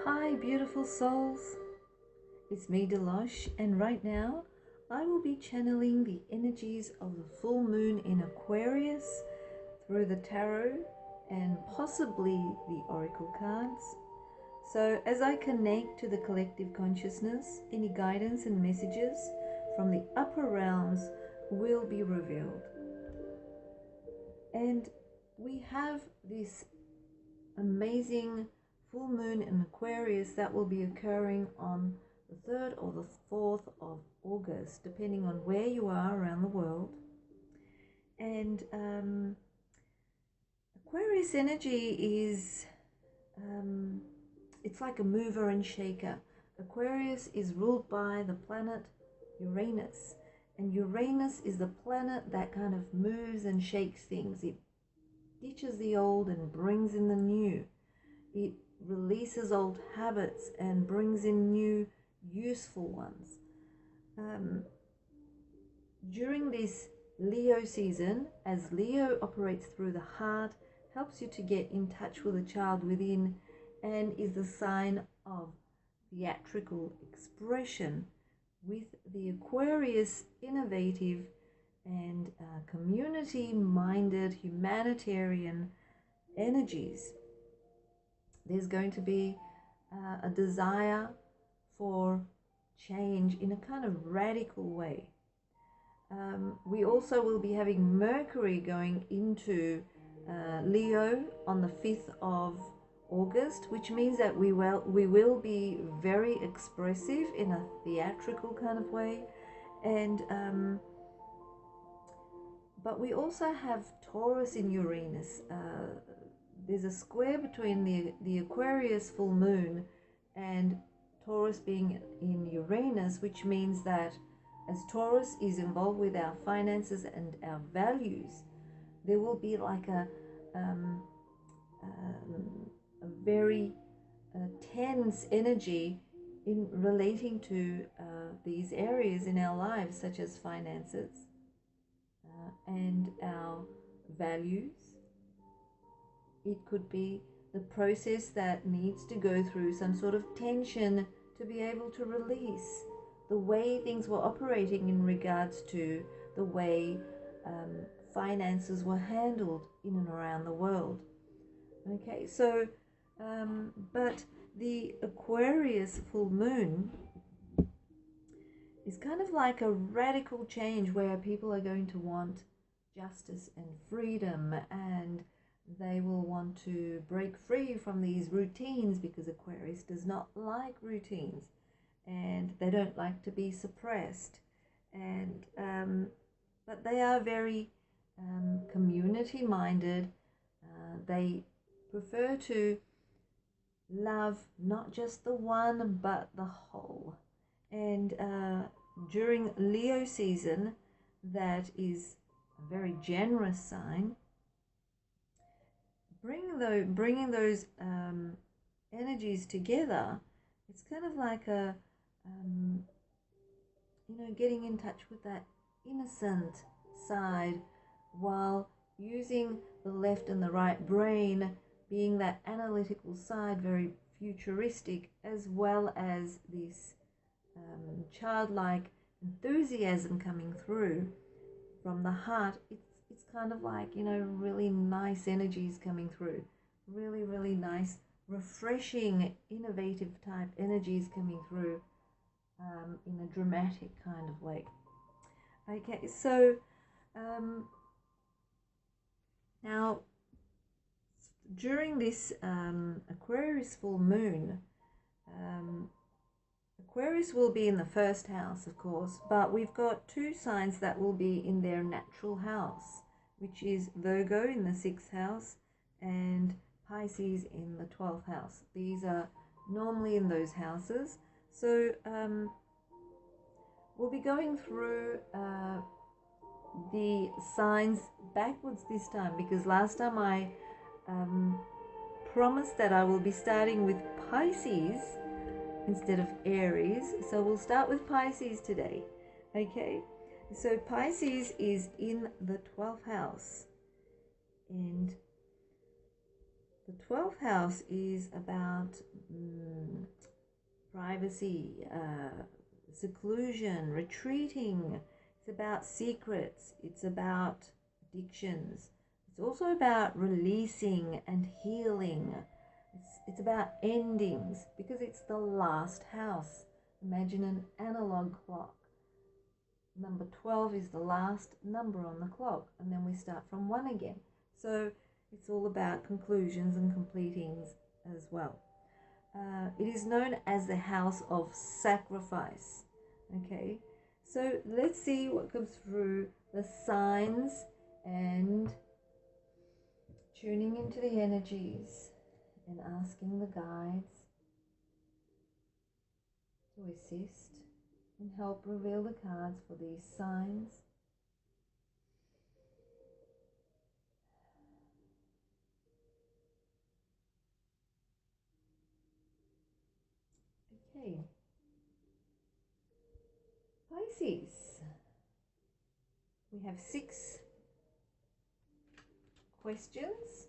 Hi, beautiful souls. It's me, Deloche, and right now I will be channeling the energies of the full moon in Aquarius through the tarot and possibly the oracle cards. So, as I connect to the collective consciousness, any guidance and messages from the upper realms will be revealed. And we have this amazing full moon in Aquarius that will be occurring on the 3rd or the 4th of August, depending on where you are around the world. And Aquarius energy is, it's like a mover and shaker. Aquarius is ruled by the planet Uranus. And Uranus is the planet that kind of moves and shakes things. It ditches the old and brings in the new. It releases old habits and brings in new useful ones. During this Leo season, as Leo operates through the heart, helps you to get in touch with the child within, and is the sign of theatrical expression, with the Aquarius innovative and community-minded humanitarian energies. There's going to be a desire for change in a kind of radical way. We also will be having Mercury going into Leo on the 5th of August, which means that we will be very expressive in a theatrical kind of way. And but we also have Taurus in Uranus. There's a square between the Aquarius full moon and Taurus being in Uranus, which means that as Taurus is involved with our finances and our values, there will be like a very tense energy in relating to these areas in our lives, such as finances and our values. It could be the process that needs to go through some sort of tension to be able to release the way things were operating in regards to the way finances were handled in and around the world. Okay, so but the Aquarius full moon is kind of like a radical change where people are going to want justice and freedom, and they will want to break free from these routines, because Aquarius does not like routines and they don't like to be suppressed. And but they are very community minded. They prefer to love not just the one but the whole. And during Leo season, that is a very generous sign. Bringing those energies together, it's kind of like a getting in touch with that innocent side, while using the left and the right brain, being that analytical side, very futuristic, as well as this childlike enthusiasm coming through from the heart. It's kind of like, really nice energies coming through, really nice, refreshing, innovative type energies coming through in a dramatic kind of way. Okay, so now during this Aquarius full moon, Aquarius will be in the first house, of course, but we've got two signs that will be in their natural house, which is Virgo in the 6th house and Pisces in the 12th house. These are normally in those houses. So we'll be going through the signs backwards this time, because last time I promised that I will be starting with Pisces instead of Aries. So we'll start with Pisces today. Okay, so Pisces is in the 12th house, and The 12th house is about privacy, seclusion, retreating. It's about secrets. It's about addictions. It's also about releasing and healing. It's about endings because it's the last house. Imagine an analog clock. Number 12 is the last number on the clock, and then we start from 1 again. So it's all about conclusions and completings as well. It is known as the house of sacrifice. Okay, so let's see what comes through the signs and tuning into the energies and asking the guides to assist and help reveal the cards for these signs. Okay, Pisces, we have 6 questions.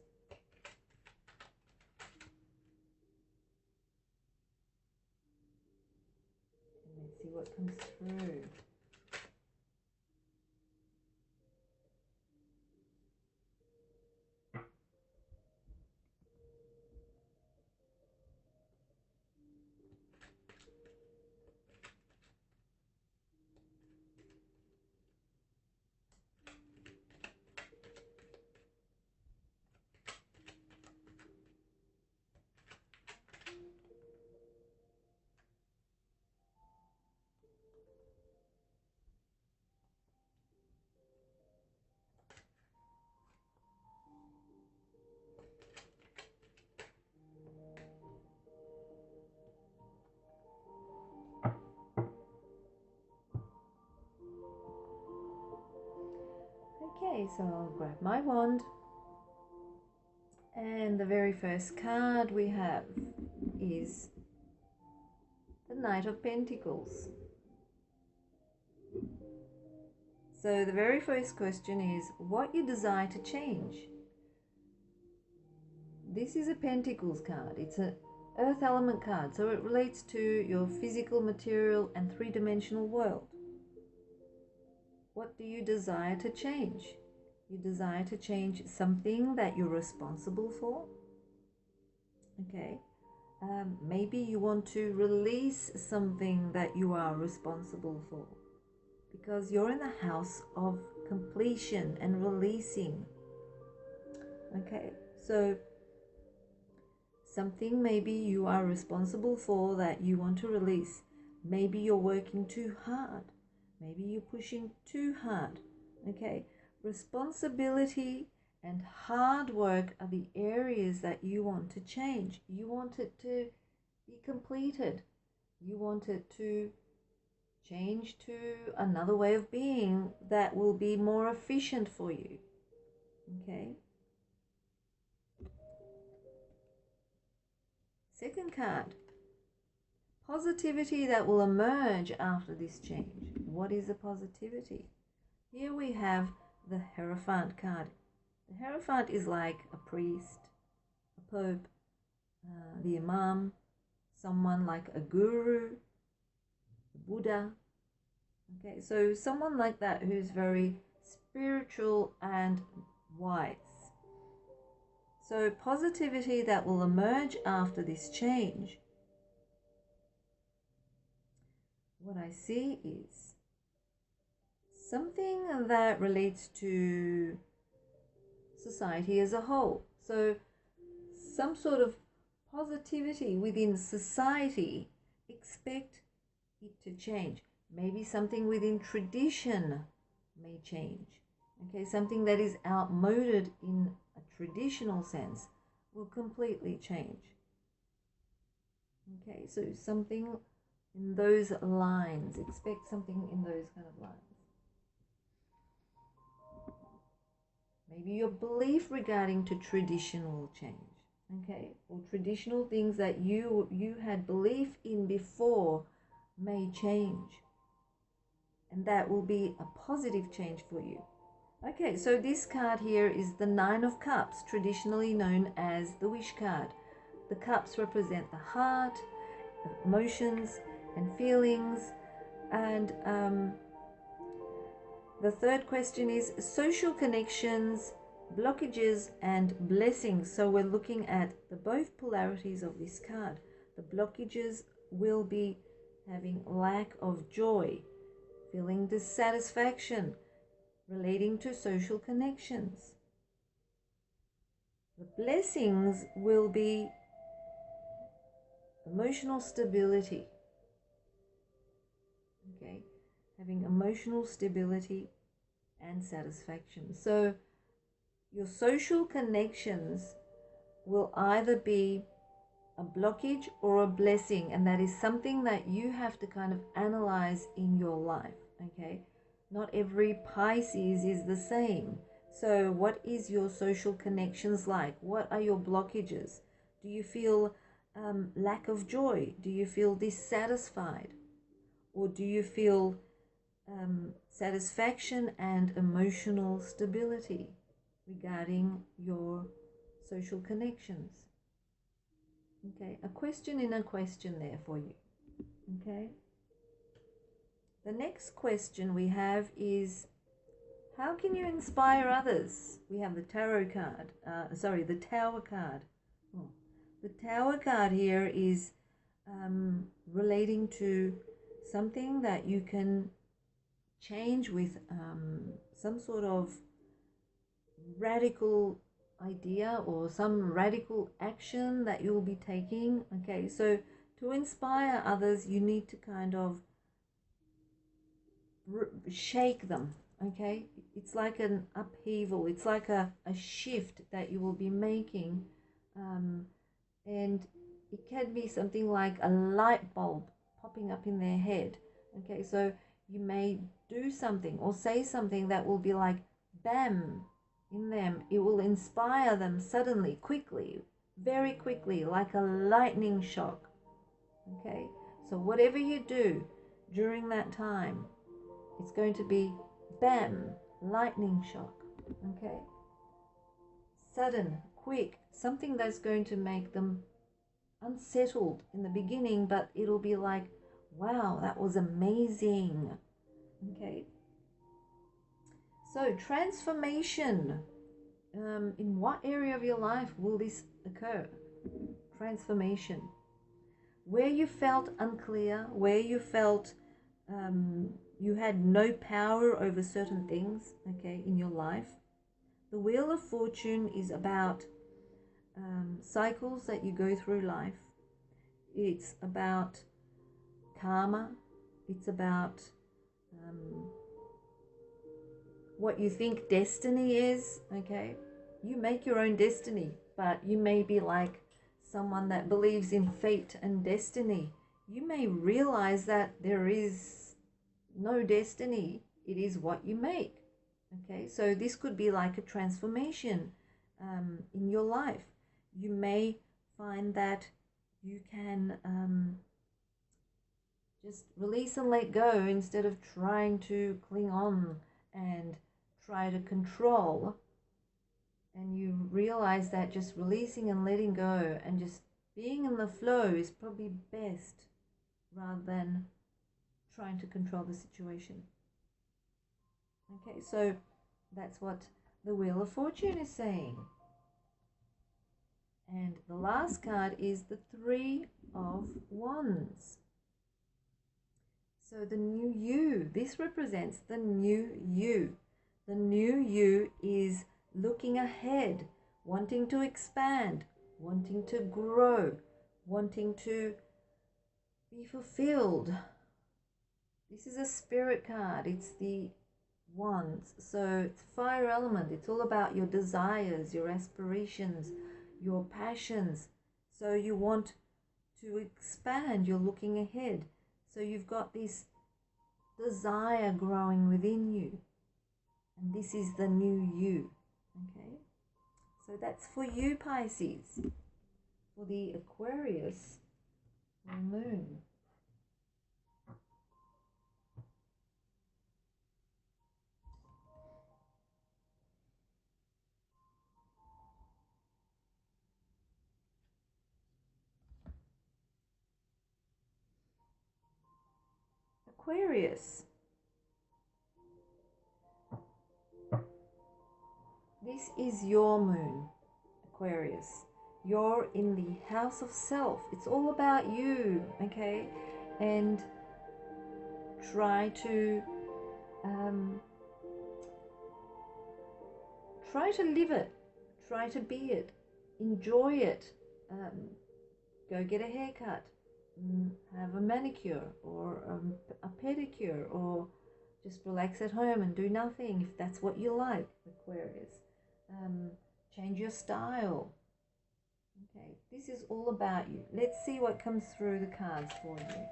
And let's see what comes through. Okay, so I'll grab my wand, and the very first card we have is the Knight of Pentacles. So the very first question is what you desire to change. This is a Pentacles card. It's an Earth element card, so it relates to your physical, material, and three-dimensional world. What do you desire to change? You desire to change something that you're responsible for. Okay. Maybe you want to release something that you are responsible for, because you're in the house of completion and releasing. Okay. So something maybe you are responsible for that you want to release. Maybe you're working too hard. Maybe you're pushing too hard. Okay, responsibility and hard work are the areas that you want to change. You want it to be completed. You want it to change to another way of being that will be more efficient for you. Okay. Second card. Positivity that will emerge after this change. What is the positivity? Here we have the Hierophant card. The Hierophant is like a priest, a pope, the imam, someone like a guru, Buddha. Okay, so someone like that who's very spiritual and wise. So positivity that will emerge after this change. What I see is something that relates to society as a whole. So some sort of positivity within society, expect it to change. Maybe something within tradition may change. Okay, something that is outmoded in a traditional sense will completely change. Okay, so something in those lines, expect something in those kind of lines. Maybe your belief regarding to tradition will change, okay? Or traditional things that you had belief in before may change. And that will be a positive change for you. Okay, so this card here is the Nine of Cups, traditionally known as the Wish card. The cups represent the heart, emotions, and feelings. And the third question is social connections, blockages, and blessings. So we're looking at the both polarities of this card. The blockages will be having lack of joy, feeling dissatisfaction, relating to social connections. The blessings will be emotional stability. Okay, having emotional stability and satisfaction. So your social connections will either be a blockage or a blessing, and that is something that you have to kind of analyze in your life. Okay, not every Pisces is the same. So what is your social connections like? What are your blockages? Do you feel lack of joy? Do you feel dissatisfied? Or do you feel satisfaction and emotional stability regarding your social connections? Okay, a question in a question there for you. Okay. The next question we have is, how can you inspire others? We have the tarot card, the Tower card. Oh, the Tower card here is relating to something that you can change with some sort of radical idea or some radical action that you will be taking. Okay, so to inspire others, you need to kind of shake them. Okay, it's like an upheaval, it's like a shift that you will be making, and it can be something like a light bulb popping up in their head. Okay, so you may do something or say something that will be like bam in them. It will inspire them suddenly, quickly, very quickly, like a lightning shock. Okay, so whatever you do during that time, it's going to be bam, lightning shock. Okay, sudden, quick, something that's going to make them unsettled in the beginning, but it'll be like, wow, that was amazing. Okay, so transformation. In what area of your life will this occur? Transformation. Where you felt unclear, where you felt you had no power over certain things, okay, in your life. The Wheel of Fortune is about cycles that you go through life. It's about karma. It's about what you think destiny is. Okay, you make your own destiny, but you may be like someone that believes in fate and destiny. You may realize that there is no destiny. It is what you make. Okay, so this could be like a transformation in your life. You may find that you can just release and let go instead of trying to cling on and try to control. And you realize that just releasing and letting go and just being in the flow is probably best rather than trying to control the situation. Okay, so that's what the Wheel of Fortune is saying. And the last card is the Three of Wands. So the new you, this represents the new you. The new you is looking ahead, wanting to expand, wanting to grow, wanting to be fulfilled. This is a spirit card. It's the Wands. So it's fire element. It's all about your desires, your aspirations, your passions. So you want to expand. You're looking ahead. So you've got this desire growing within you. And this is the new you. Okay. So that's for you, Pisces. For the Aquarius Full Moon. Aquarius. This is your moon, Aquarius. You're in the house of self. It's all about you, okay? And try to live it. Try to be it. Enjoy it. Go get a haircut. Have a manicure or a pedicure, or just relax at home and do nothing if that's what you like, Aquarius. Change your style. Okay, this is all about you. Let's see what comes through the cards for you.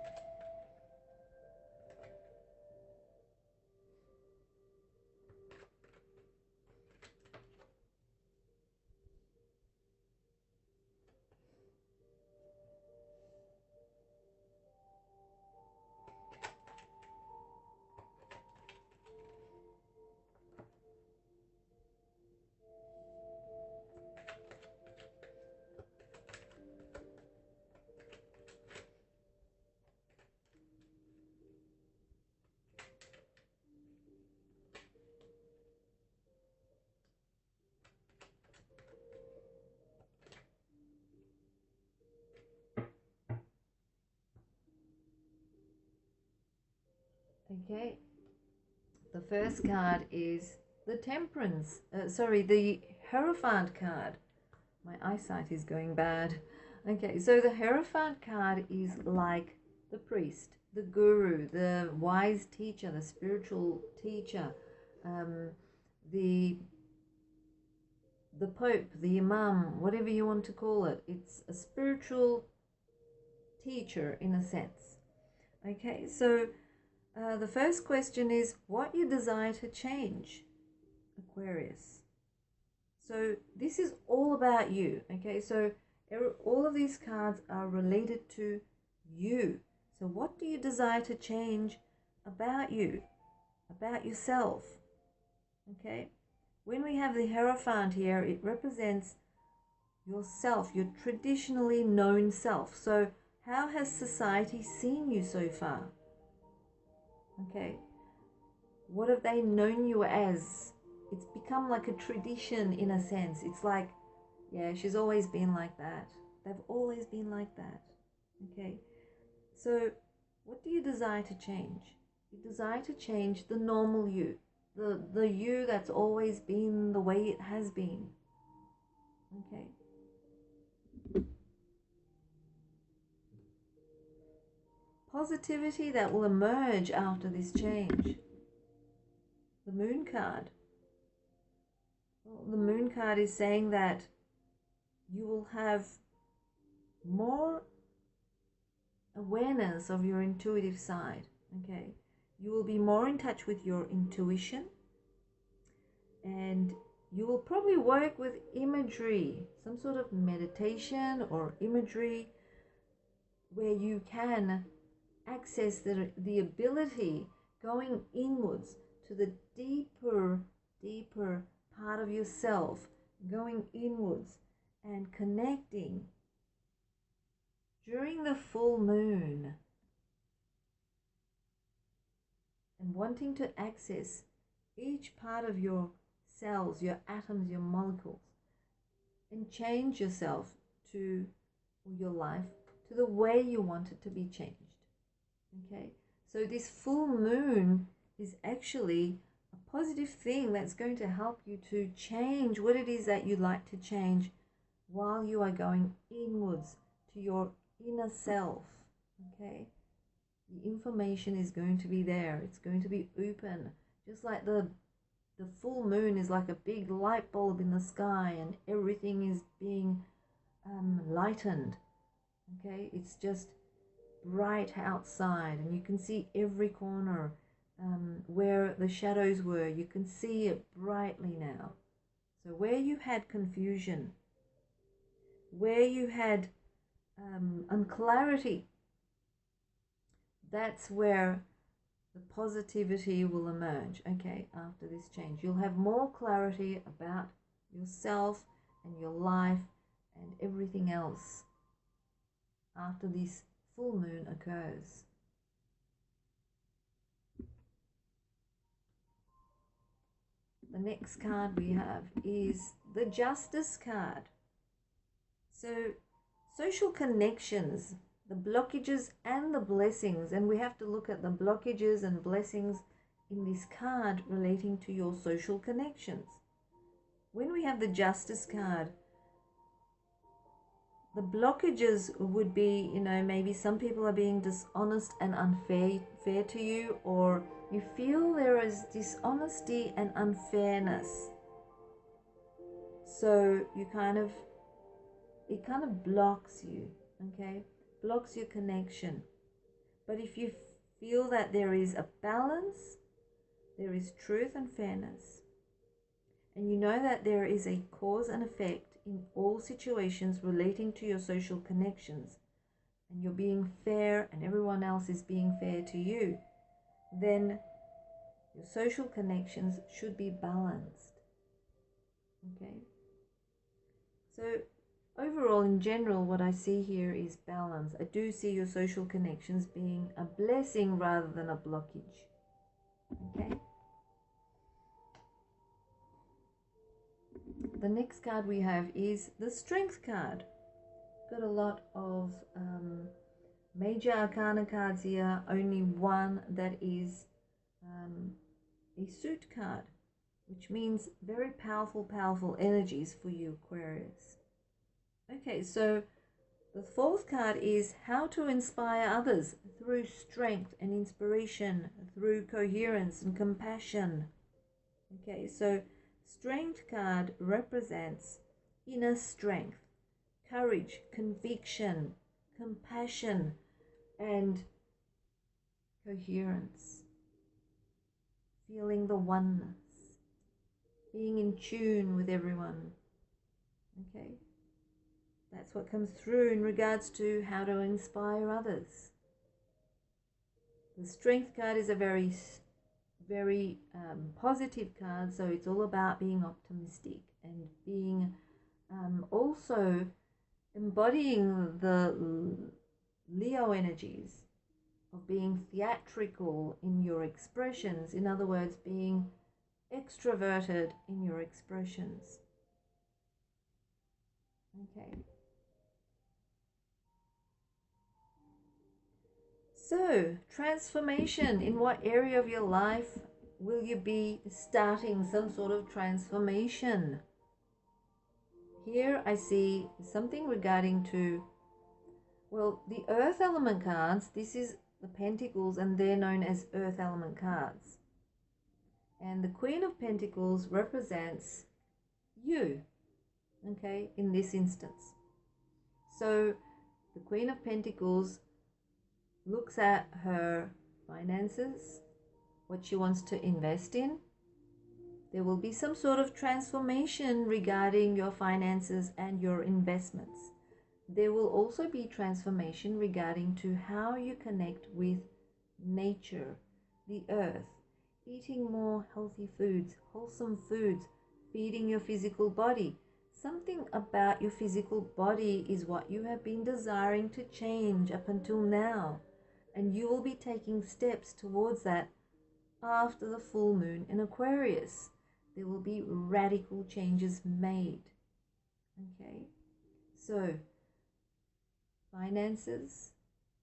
Okay, the first card is the Temperance, the Hierophant card. My eyesight is going bad. Okay, so the Hierophant card is like the priest, the guru, the wise teacher, the spiritual teacher, the Pope, the Imam, whatever you want to call it. It's a spiritual teacher in a sense. Okay, so the first question is what you desire to change, Aquarius. So this is all about you, okay? So all of these cards are related to you. So what do you desire to change about you, about yourself, okay? When we have the Hierophant here, it represents yourself, your traditionally known self. So how has society seen you so far? Okay, what have they known you as? It's become like a tradition in a sense. It's like, yeah, she's always been like that. They've always been like that. Okay, so what do you desire to change? You desire to change the normal you, the you that's always been the way it has been. Okay. Positivity that will emerge after this change. The Moon card. Well, the Moon card is saying that you will have more awareness of your intuitive side. Okay, you will be more in touch with your intuition, and you will probably work with imagery, some sort of meditation or imagery where you can access the ability going inwards to the deeper part of yourself, going inwards and connecting during the full moon and wanting to access each part of your cells, your atoms, your molecules, and change yourself to, or your life, to the way you want it to be changed. Okay, so this full moon is actually a positive thing that's going to help you to change what it is that you'd like to change while you are going inwards to your inner self. Okay, the information is going to be there. It's going to be open, just like the full moon is like a big light bulb in the sky, and everything is being lightened. Okay, it's just bright outside, and you can see every corner where the shadows were. You can see it brightly now. So where you had confusion, where you had unclarity, that's where the positivity will emerge. Okay, after this change you'll have more clarity about yourself and your life and everything else after this full moon occurs. The next card we have is the Justice card. So social connections, the blockages and the blessings, and we have to look at the blockages and blessings in this card relating to your social connections. When we have the Justice card, the blockages would be, maybe some people are being dishonest and unfair to you, or you feel there is dishonesty and unfairness. So it kind of blocks you, okay? Blocks your connection. But if you feel that there is a balance, there is truth and fairness, and you know that there is a cause and effect in all situations relating to your social connections, and you're being fair and everyone else is being fair to you, then your social connections should be balanced. Okay? So overall, in general, what I see here is balance. I do see your social connections being a blessing rather than a blockage. Okay? The next card we have is the Strength card. Got a lot of major arcana cards here, only one that is a suit card, which means very powerful energies for you, Aquarius. Okay, so the fourth card is how to inspire others through strength and inspiration, through coherence and compassion. Okay, so Strength card represents inner strength, courage, conviction, compassion, and coherence. Feeling the oneness, being in tune with everyone. Okay? That's what comes through in regards to how to inspire others. The Strength card is a very positive card, so it's all about being optimistic and being also embodying the Leo energies of being theatrical in your expressions. In other words, being extroverted in your expressions. Okay. So, transformation. In what area of your life will you be starting some sort of transformation? Here I see something regarding to, well, the Earth element cards. This is the Pentacles, and they're known as Earth element cards. And the Queen of Pentacles represents you, okay, in this instance. So the Queen of Pentacles looks at her finances, what she wants to invest in. There will be some sort of transformation regarding your finances and your investments. There will also be transformation regarding to how you connect with nature, the earth, eating more healthy foods, wholesome foods, feeding your physical body. Something about your physical body is what you have been desiring to change up until now. And you will be taking steps towards that after the full moon in Aquarius. There will be radical changes made. Okay, so finances,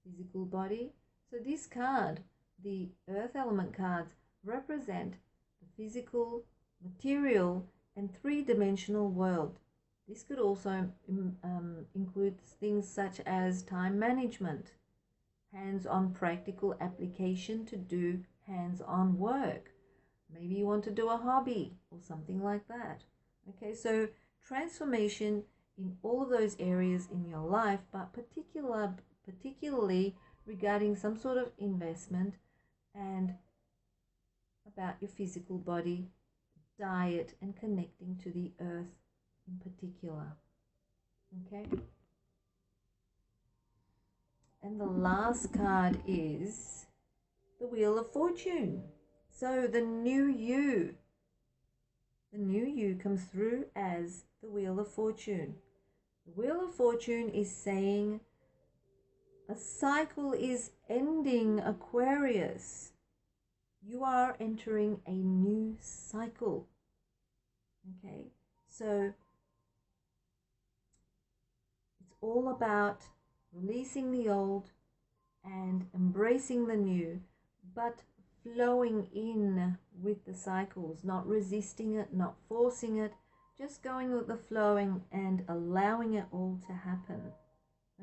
physical body. So this card, the Earth element cards, represent the physical, material, and three-dimensional world. This could also include things such as time management, hands-on practical application to do hands-on work. Maybe you want to do a hobby or something like that. Okay, so transformation in all of those areas in your life, but particularly regarding some sort of investment and about your physical body, diet, and connecting to the earth in particular. Okay? And the last card is the Wheel of Fortune. So the new you comes through as the Wheel of Fortune. The Wheel of Fortune is saying a cycle is ending, Aquarius. You are entering a new cycle. Okay, so it's all about releasing the old and embracing the new, but flowing in with the cycles, not resisting it, not forcing it, just going with the flowing and allowing it all to happen.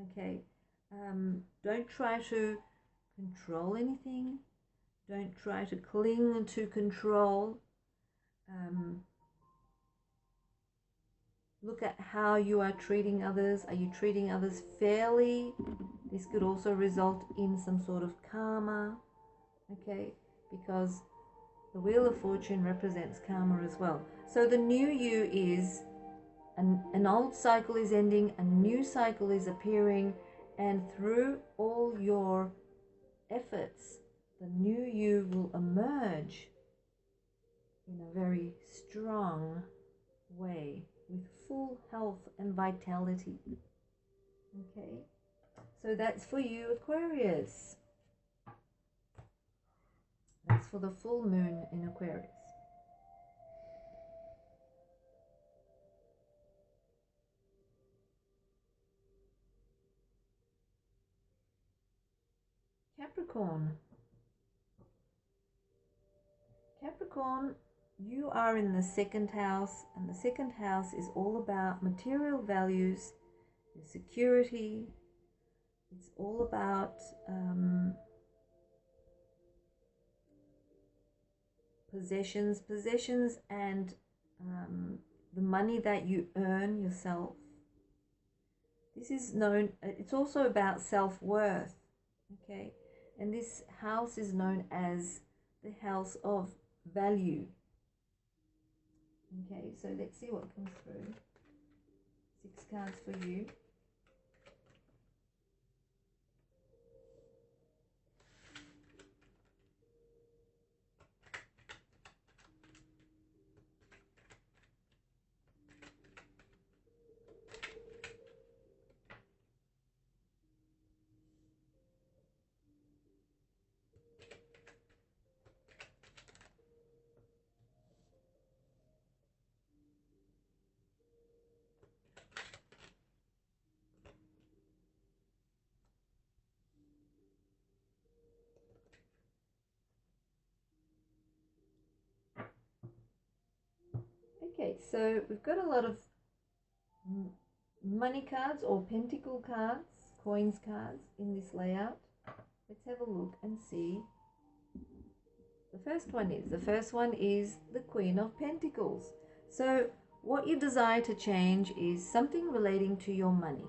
Okay, don't try to control anything. Don't try to cling to control. Look at how you are treating others. Are you treating others fairly? This could also result in some sort of karma, okay? Because the Wheel of Fortune represents karma as well. So the new you is an old cycle is ending, a new cycle is appearing, and through all your efforts, the new you will emerge in a very strong way with full health and vitality. Okay, so that's for you, Aquarius. That's for the full moon in Aquarius. Capricorn. Capricorn, you are in the second house, and the second house is all about material values, your security. It's all about possessions and the money that you earn yourself. This is known, it's also about self-worth, okay? And this house is known as the house of value. Okay, so let's see what comes through. 6 cards for you. Okay, so we've got a lot of money cards or pentacle cards, coins cards in this layout. Let's have a look and see. The first one is the Queen of Pentacles. So what you desire to change is something relating to your money.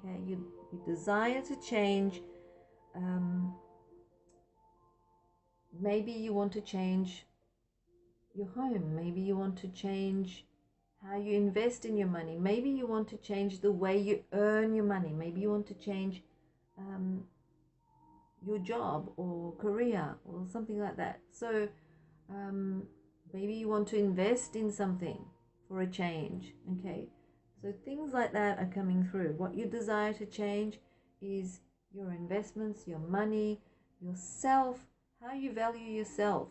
Okay, you desire to change. Maybe you want to change your home. Maybe you want to change how you invest in your money. Maybe you want to change the way you earn your money. Maybe you want to change your job or career or something like that. So maybe you want to invest in something for a change. Okay, so things like that are coming through. What you desire to change is your investments, your money, yourself, how you value yourself,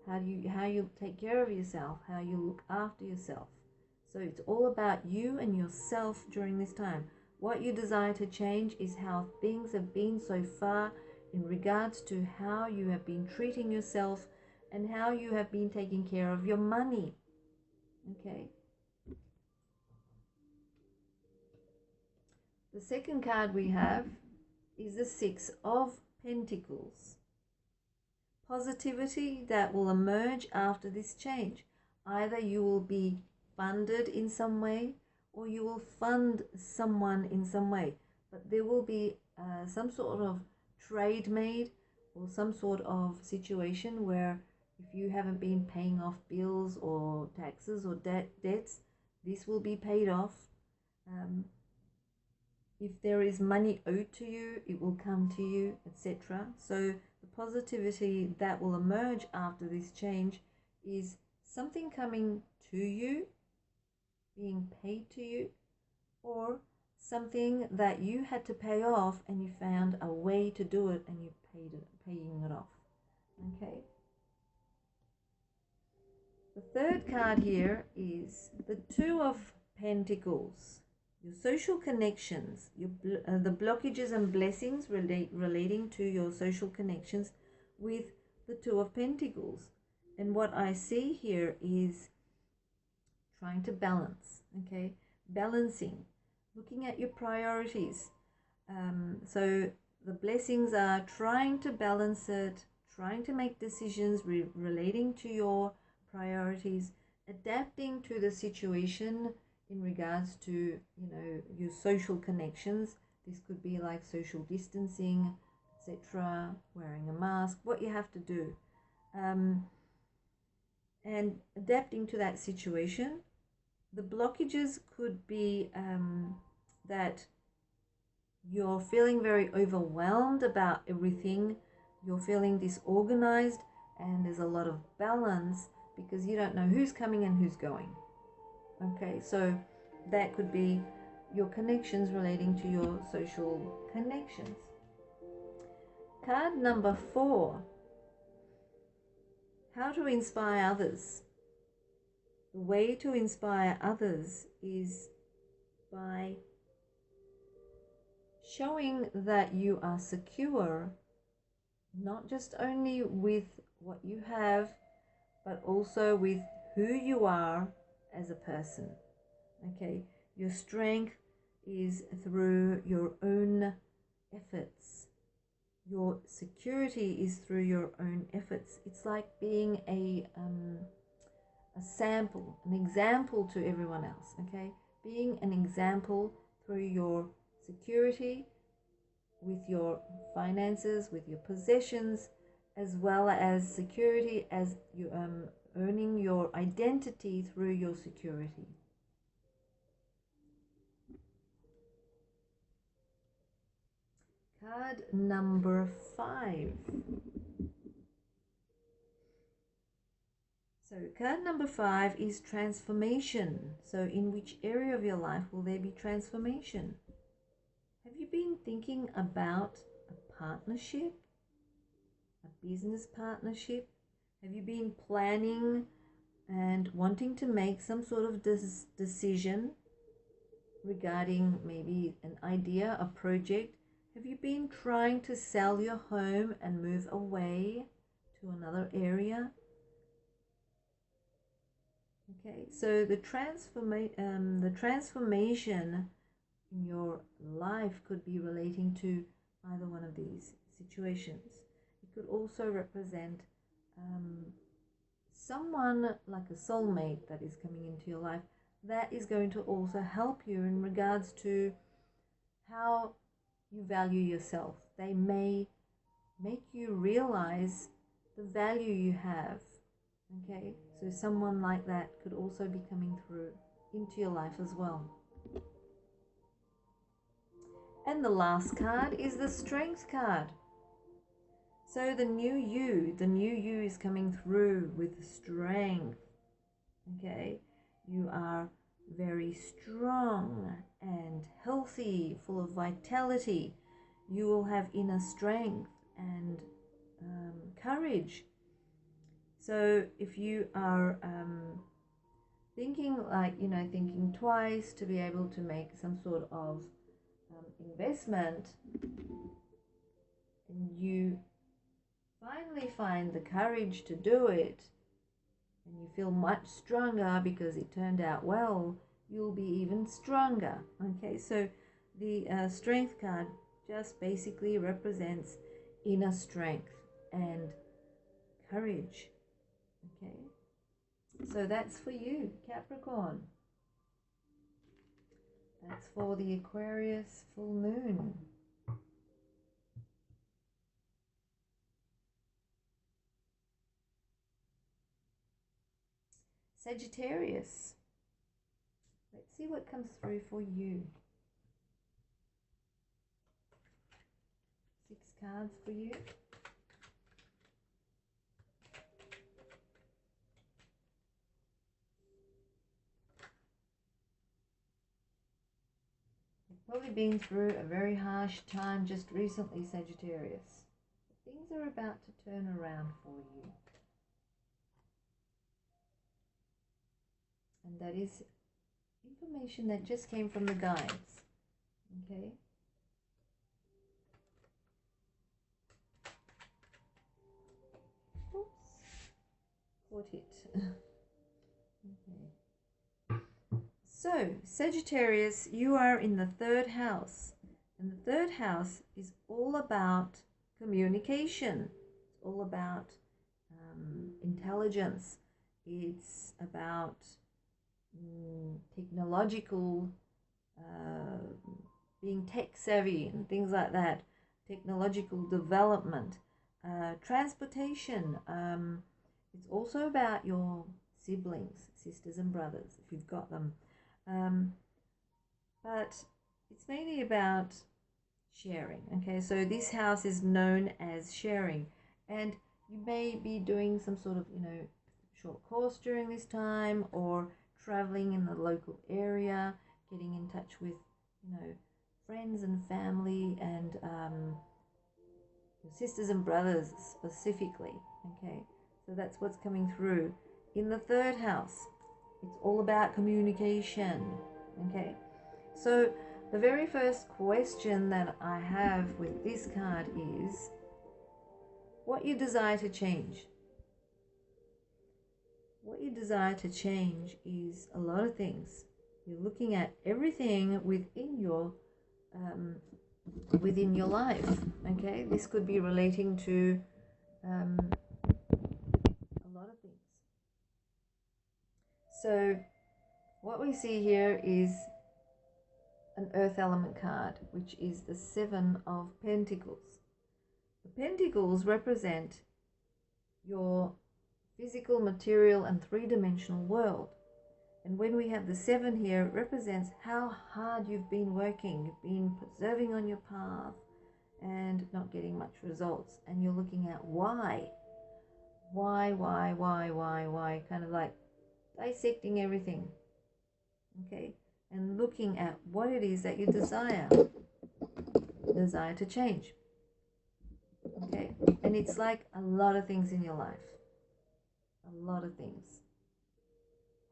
how you take care of yourself, how you look after yourself. So it's all about you and yourself during this time. What you desire to change is how things have been so far in regards to how you have been treating yourself and how you have been taking care of your money. Okay. The second card we have is the 6 of Pentacles. Positivity that will emerge after this change. Either you will be funded in some way or you will fund someone in some way. But there will be some sort of trade made or some sort of situation where if you haven't been paying off bills or taxes or debts, this will be paid off. If there is money owed to you, it will come to you, etc. So the positivity that will emerge after this change is something coming to you, being paid to you, or something that you had to pay off and you found a way to do it and you paying it off. Okay. The third card here is the Two of Pentacles. Your social connections, the blockages and blessings relating to your social connections with the Two of Pentacles. And what I see here is trying to balance, okay? Balancing, looking at your priorities. So the blessings are trying to balance it, trying to make decisions relating to your priorities, adapting to the situation in regards to, you know, your social connections. This could be like social distancing, etc., wearing a mask, what you have to do. And adapting to that situation. The blockages could be that you're feeling very overwhelmed about everything. You're feeling disorganized, and there's a lot of balance because you don't know who's coming and who's going. Okay, so that could be your connections relating to your social connections. Card number 4. How to inspire others. The way to inspire others is by showing that you are secure, not just only with what you have, but also with who you are as a person. Okay, your strength is through your own efforts. Your security is through your own efforts. It's like being a sample, an example to everyone else, okay? Being an example through your security, with your finances, with your possessions, as well as security as you earning your identity through your security. Card number 5. So card number 5 is transformation. So in which area of your life will there be transformation? Have you been thinking about a partnership? A business partnership? Have you been planning and wanting to make some sort of decision regarding maybe an idea, a project? Have you been trying to sell your home and move away to another area? Okay, so the transformation in your life could be relating to either one of these situations. It could also represent someone like a soulmate that is coming into your life that is going to also help you in regards to how you value yourself. They may make you realize the value you have. Okay, so someone like that could also be coming through into your life as well. And the last card is the Strength card. So the new you is coming through with strength. Okay, you are very strong and healthy, full of vitality. You will have inner strength and courage. So if you are thinking thinking twice to be able to make some sort of investment, and you finally find the courage to do it, and you feel much stronger because it turned out well, you'll be even stronger. Okay, so the Strength card just basically represents inner strength and courage. Okay, so that's for you, Capricorn. That's for the Aquarius full moon. Sagittarius. Let's see what comes through for you. 6 cards for you. You've probably been through a very harsh time just recently, Sagittarius. Things are about to turn around for you. And that is information that just came from the guides. Okay. Oops. Caught it. Okay. So, Sagittarius, you are in the 3rd house. And the 3rd house is all about communication. It's all about intelligence. It's about technological, being tech savvy and things like that. Technological development, transportation. It's also about your siblings, sisters and brothers, if you've got them. But it's mainly about sharing. Okay, so this house is known as sharing, and you may be doing some sort of, short course during this time, or traveling in the local area, getting in touch with, friends and family, and your sisters and brothers specifically. Okay, so that's what's coming through. In the 3rd house, it's all about communication. Okay, so the very first question that I have with this card is what you desire to change. What you desire to change is a lot of things. You're looking at everything within your life. Okay, this could be relating to a lot of things. So what we see here is an earth element card, which is the 7 of Pentacles. The Pentacles represent your physical, material, and 3-dimensional world. And when we have the 7 here, it represents how hard you've been working. You've been persevering on your path and not getting much results. And you're looking at why. Why, kind of like dissecting everything. Okay, and looking at what it is that you desire to change. Okay, and it's like a lot of things in your life. A lot of things.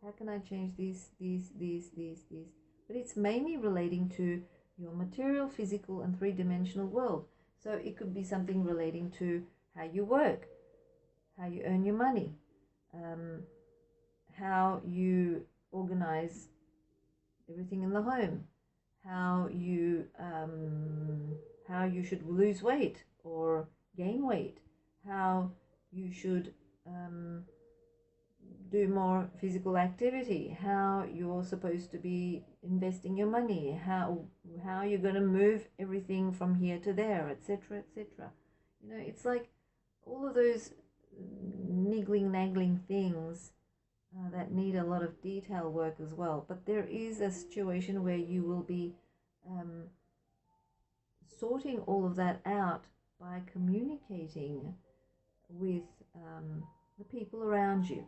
How can I change these? But it's mainly relating to your material, physical, and 3-dimensional world. So it could be something relating to how you work, how you earn your money, how you organize everything in the home, how you should lose weight or gain weight, how you should do more physical activity, how you're supposed to be investing your money, how you're going to move everything from here to there, etc., etc. It's like all of those nagging things that need a lot of detail work as well. But there is a situation where you will be sorting all of that out by communicating with the people around you.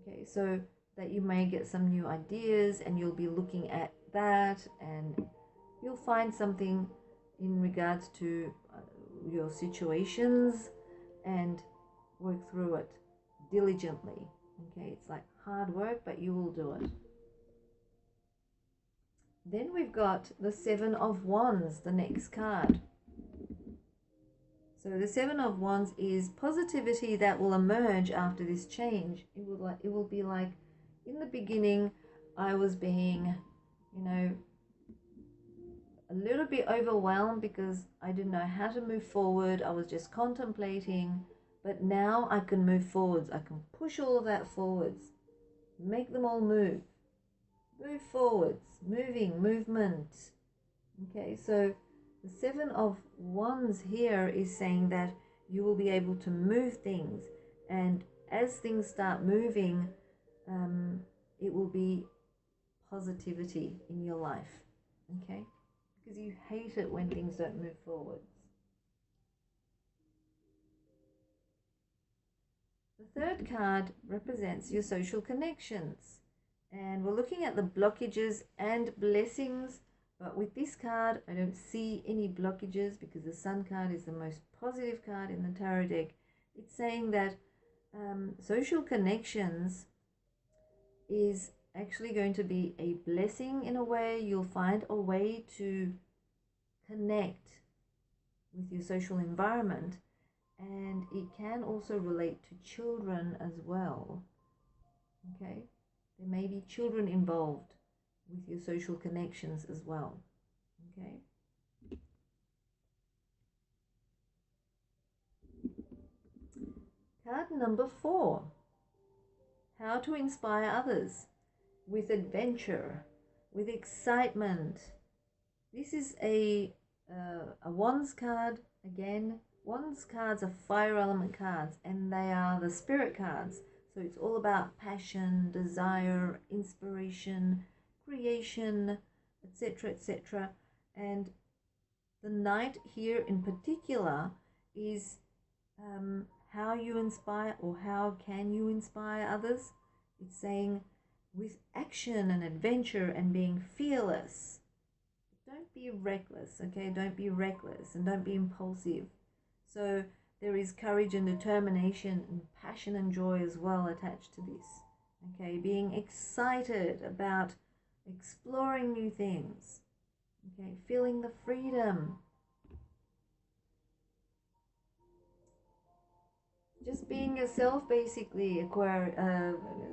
Okay, so that you may get some new ideas, and you'll be looking at that, and you'll find something in regards to your situations and work through it diligently. Okay, it's like hard work, but you will do it. Then we've got the 7 of Wands, the next card. So the 7 of Wands is positivity that will emerge after this change. It will be like, in the beginning, I was being, a little bit overwhelmed because I didn't know how to move forward. I was just contemplating, but now I can move forwards. I can push all of that forwards, make them all move forwards, movement. Okay, so the 7 of Wands here is saying that you will be able to move things, and as things start moving, it will be positivity in your life. Okay, because you hate it when things don't move forwards. The 3rd card represents your social connections, and we're looking at the blockages and blessings. But with this card, I don't see any blockages because the Sun card is the most positive card in the tarot deck. It's saying that social connections is actually going to be a blessing in a way. You'll find a way to connect with your social environment, and it can also relate to children as well. Okay, there may be children involved with your social connections as well. Okay. Card number 4. How to inspire others with adventure, with excitement. This is a Wands card. Again, Wands cards are fire element cards, and they are the spirit cards. So it's all about passion, desire, inspiration, creation, etc., etc. And the Knight here in particular is how you inspire, or how can you inspire others. It's saying with action and adventure and being fearless. Don't be reckless, okay? Don't be reckless and don't be impulsive. So there is courage and determination and passion and joy as well attached to this. Okay, being excited about exploring new things. Okay, feeling the freedom. Just being yourself, basically,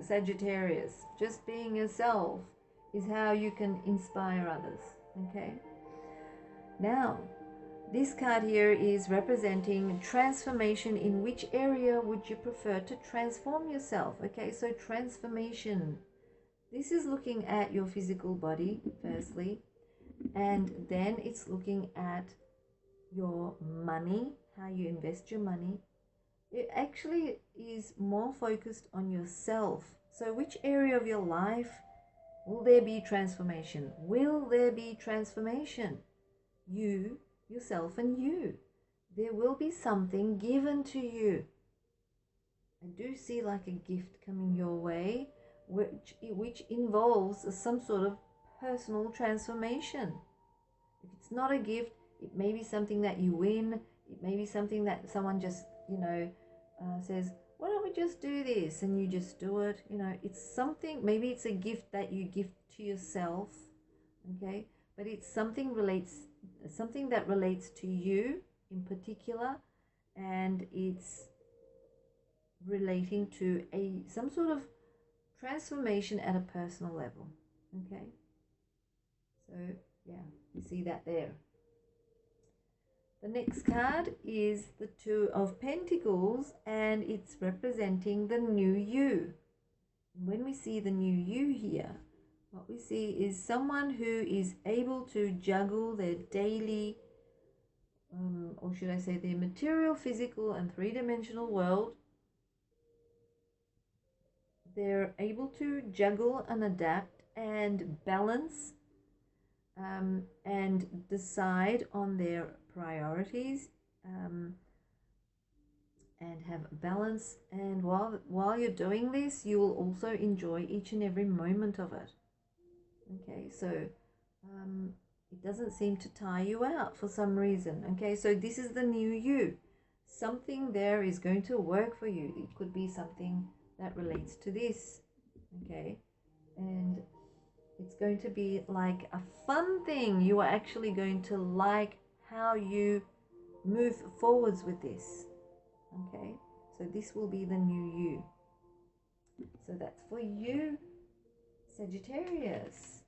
Sagittarius. Just being yourself is how you can inspire others. Okay. Now, this card here is representing transformation. In which area would you prefer to transform yourself? Okay, so transformation. This is looking at your physical body, firstly, and then it's looking at your money, how you invest your money. It actually is more focused on yourself. So which area of your life will there be transformation? Will there be transformation? You, yourself, and you. There will be something given to you. I do see like a gift coming your way, which involves some sort of personal transformation. If it's not a gift, it may be something that you win. It may be something that someone just, says, why don't we just do this? And you just do it. It's something, maybe it's a gift that you give to yourself. Okay. But it's something that relates to you in particular. And it's relating to some sort of transformation at a personal level. Okay. So yeah, you see that there. The next card is the Two of Pentacles, and it's representing the new you. When we see the new you here, what we see is someone who is able to juggle their daily, or should I say their material, physical, and three-dimensional world. They're able to juggle and adapt and balance and decide on their priorities and have balance. And while you're doing this, you will also enjoy each and every moment of it. Okay, so it doesn't seem to tire you out for some reason. Okay, so this is the new you. Something there is going to work for you. It could be something that relates to this. Okay, and it's going to be like a fun thing. You are actually going to like how you move forwards with this. Okay, so this will be the new you. So that's for you, Sagittarius.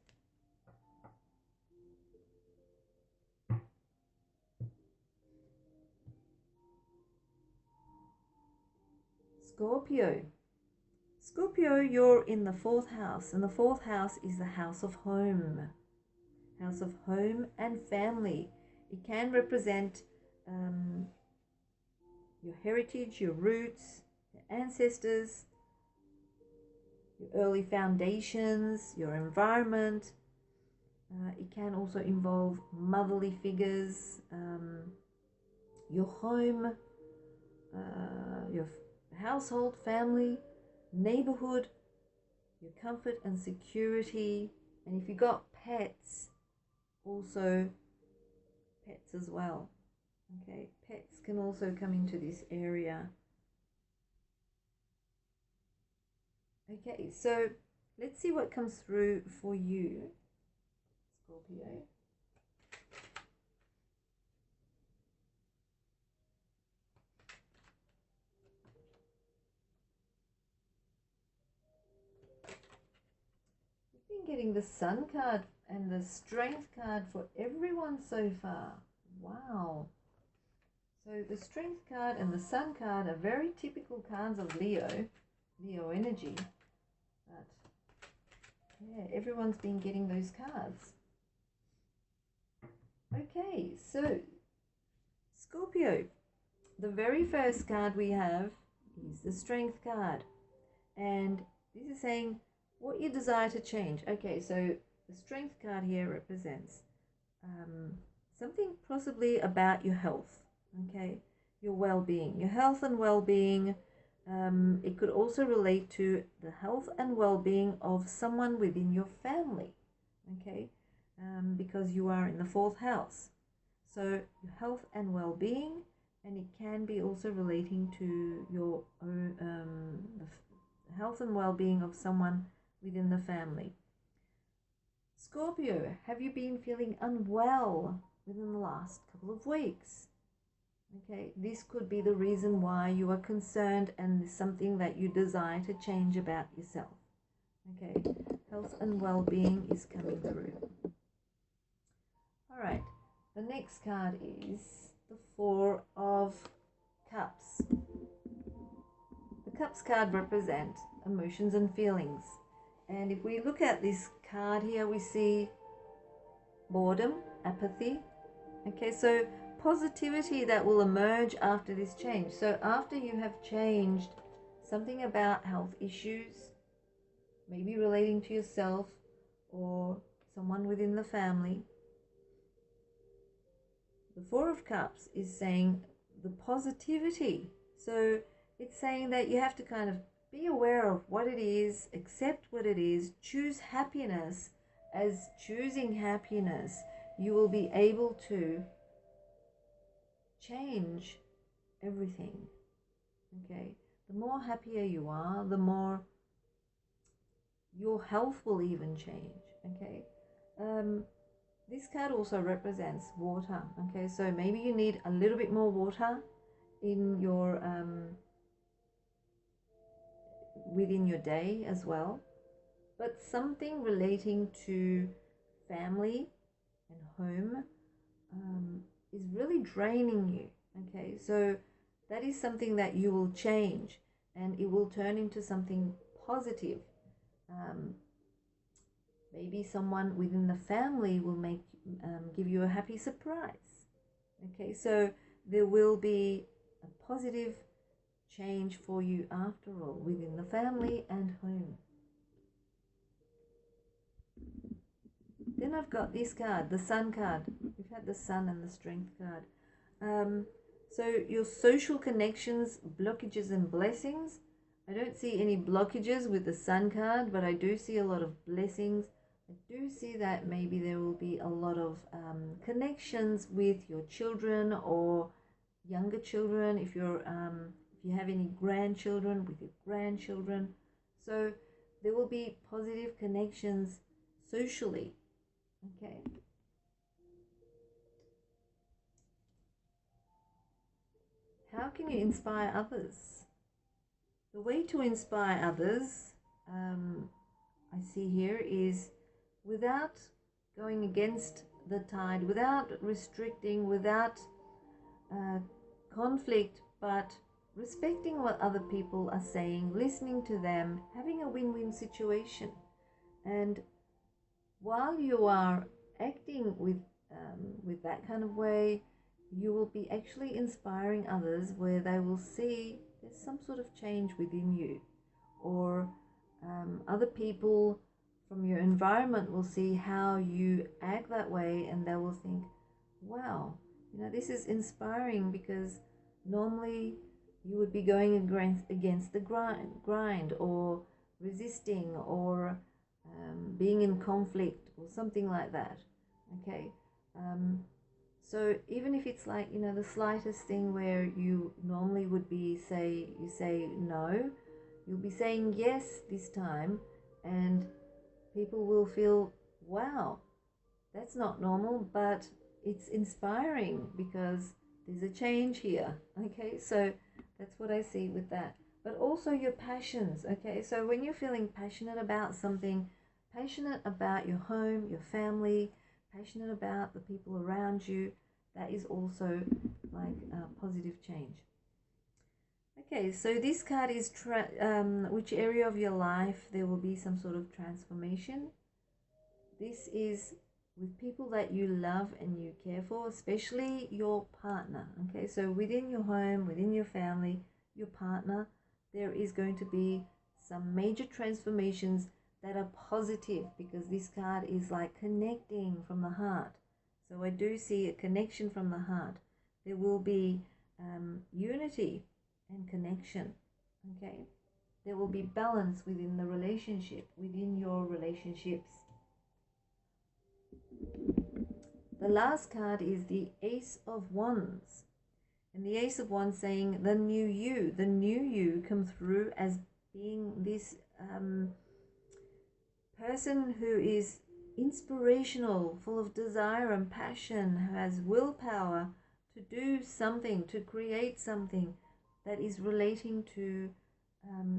Scorpio. Scorpio, you're in the 4th house, and the 4th house is the house of home. House of home and family. It can represent your heritage, your roots, your ancestors, your early foundations, your environment. It can also involve motherly figures, your home, your household, family, neighborhood, your comfort and security. And if you got pets, also pets as well. Okay, pets can also come into this area. Okay, so Let's see what comes through for you, Scorpio. We've been getting the Sun card and the Strength card for everyone so far. Wow. So the Strength card and the Sun card are very typical cards of Leo energy. But yeah, everyone's been getting those cards. Okay, so Scorpio, the very first card we have is the Strength card. And this is saying what you desire to change. Okay, so the Strength card here represents something possibly about your health, okay, your well-being, your health and well-being. It could also relate to the health and well-being of someone within your family, okay, because you are in the 4th house. So your health and well-being, and it can be also relating to your the health and well-being of someone within the family. Scorpio, have you been feeling unwell within the last couple of weeks? Okay, this could be the reason why you are concerned and something that you desire to change about yourself. Okay, health and well-being is coming through. All right, the next card is the 4 of Cups. The Cups card represents emotions and feelings. And if we look at this card here, we see boredom, apathy. Okay, so positivity that will emerge after this change. So after you have changed something about health issues, maybe relating to yourself or someone within the family, the 4 of Cups is saying the positivity. So it's saying that you have to kind of be aware of what it is, accept what it is, choose happiness. As choosing happiness, you will be able to change everything. Okay, the more happier you are, the more your health will even change. Okay, this card also represents water. Okay, so maybe you need a little bit more water in your within your day as well, but something relating to family and home is really draining you. Okay, so that is something that you will change, and it will turn into something positive. Maybe someone within the family will give you a happy surprise. Okay, so there will be a positive change for you after all within the family and home. Then I've got this card, the Sun card. We've had the Sun and the Strength card. So your social connections, blockages and blessings. I don't see any blockages with the Sun card, but I do see a lot of blessings. I do see that maybe there will be a lot of connections with your children or younger children, if you have any grandchildren, with your grandchildren. So there will be positive connections socially. Okay. How can you inspire others? The way to inspire others, I see here, is without going against the tide, without restricting, without conflict, but respecting what other people are saying, listening to them, having a win-win situation. And while you are acting with that kind of way, you will be actually inspiring others, where they will see there's some sort of change within you, or other people from your environment will see how you act that way, and they will think, wow, this is inspiring, because normally you would be going against the grind or resisting, or being in conflict or something like that. Okay, so even if it's like the slightest thing where you normally would be you say no, you'll be saying yes this time, and people will feel, wow, that's not normal, but it's inspiring because there's a change here. Okay, so that's what I see with that. But also your passions. Okay, so when you're feeling passionate about something, passionate about your home, your family, passionate about the people around you, that is also like a positive change. Okay, so this card is which area of your life there will be some sort of transformation. This is with people that you love and you care for, especially your partner. Okay, so within your home, within your family, your partner, there is going to be some major transformations that are positive, because this card is like connecting from the heart. So I do see a connection from the heart. There will be unity and connection. Okay, there will be balance within the relationship, within your relationships. The last card is the Ace of Wands, and the Ace of Wands saying the new you come through as being this person who is inspirational, full of desire and passion, who has willpower to do something, to create something that is relating to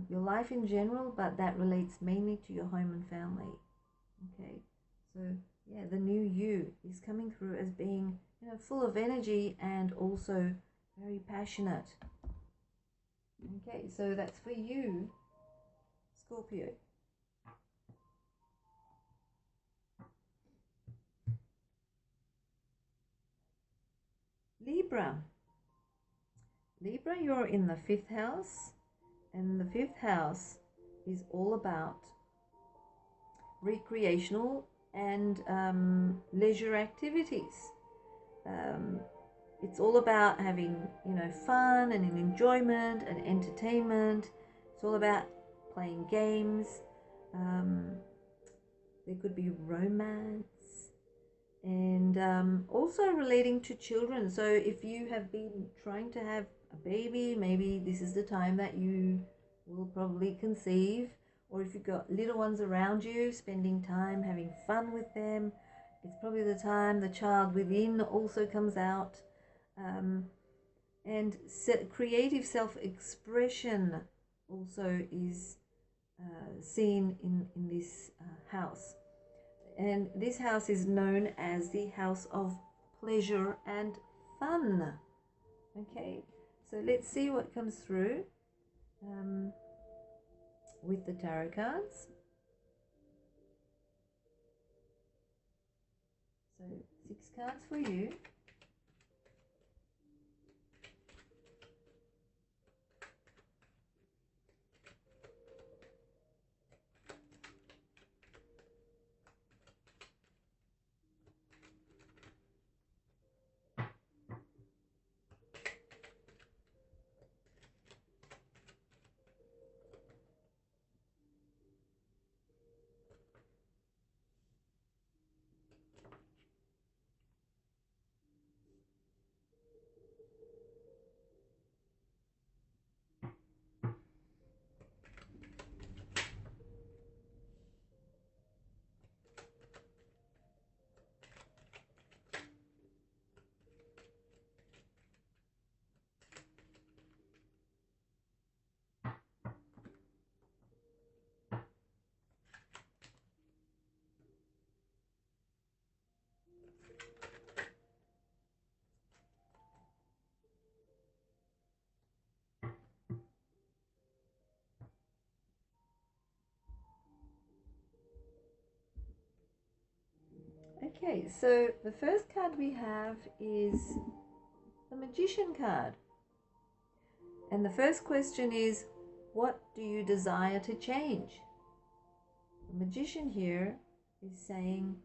your life in general, but that relates mainly to your home and family. Okay, so yeah, the new you is coming through as being, you know, full of energy and also very passionate. Okay, so that's for you, Scorpio. Libra. Libra, you're in the 5th house, and the 5th house is all about recreational and leisure activities. It's all about having, you know, fun and enjoyment and entertainment. It's all about playing games. There could be romance, and also relating to children. So if you have been trying to have a baby, maybe this is the time that you will probably conceive. Or if you've got little ones around you, spending time having fun with them, it's probably the time the child within also comes out. And creative self-expression also is seen in this house. And this house is known as the house of pleasure and fun. Okay, so let's see what comes through with the tarot cards. So 6 cards for you. Okay, so the first card we have is the Magician card. And the first question is, what do you desire to change? The Magician here is saying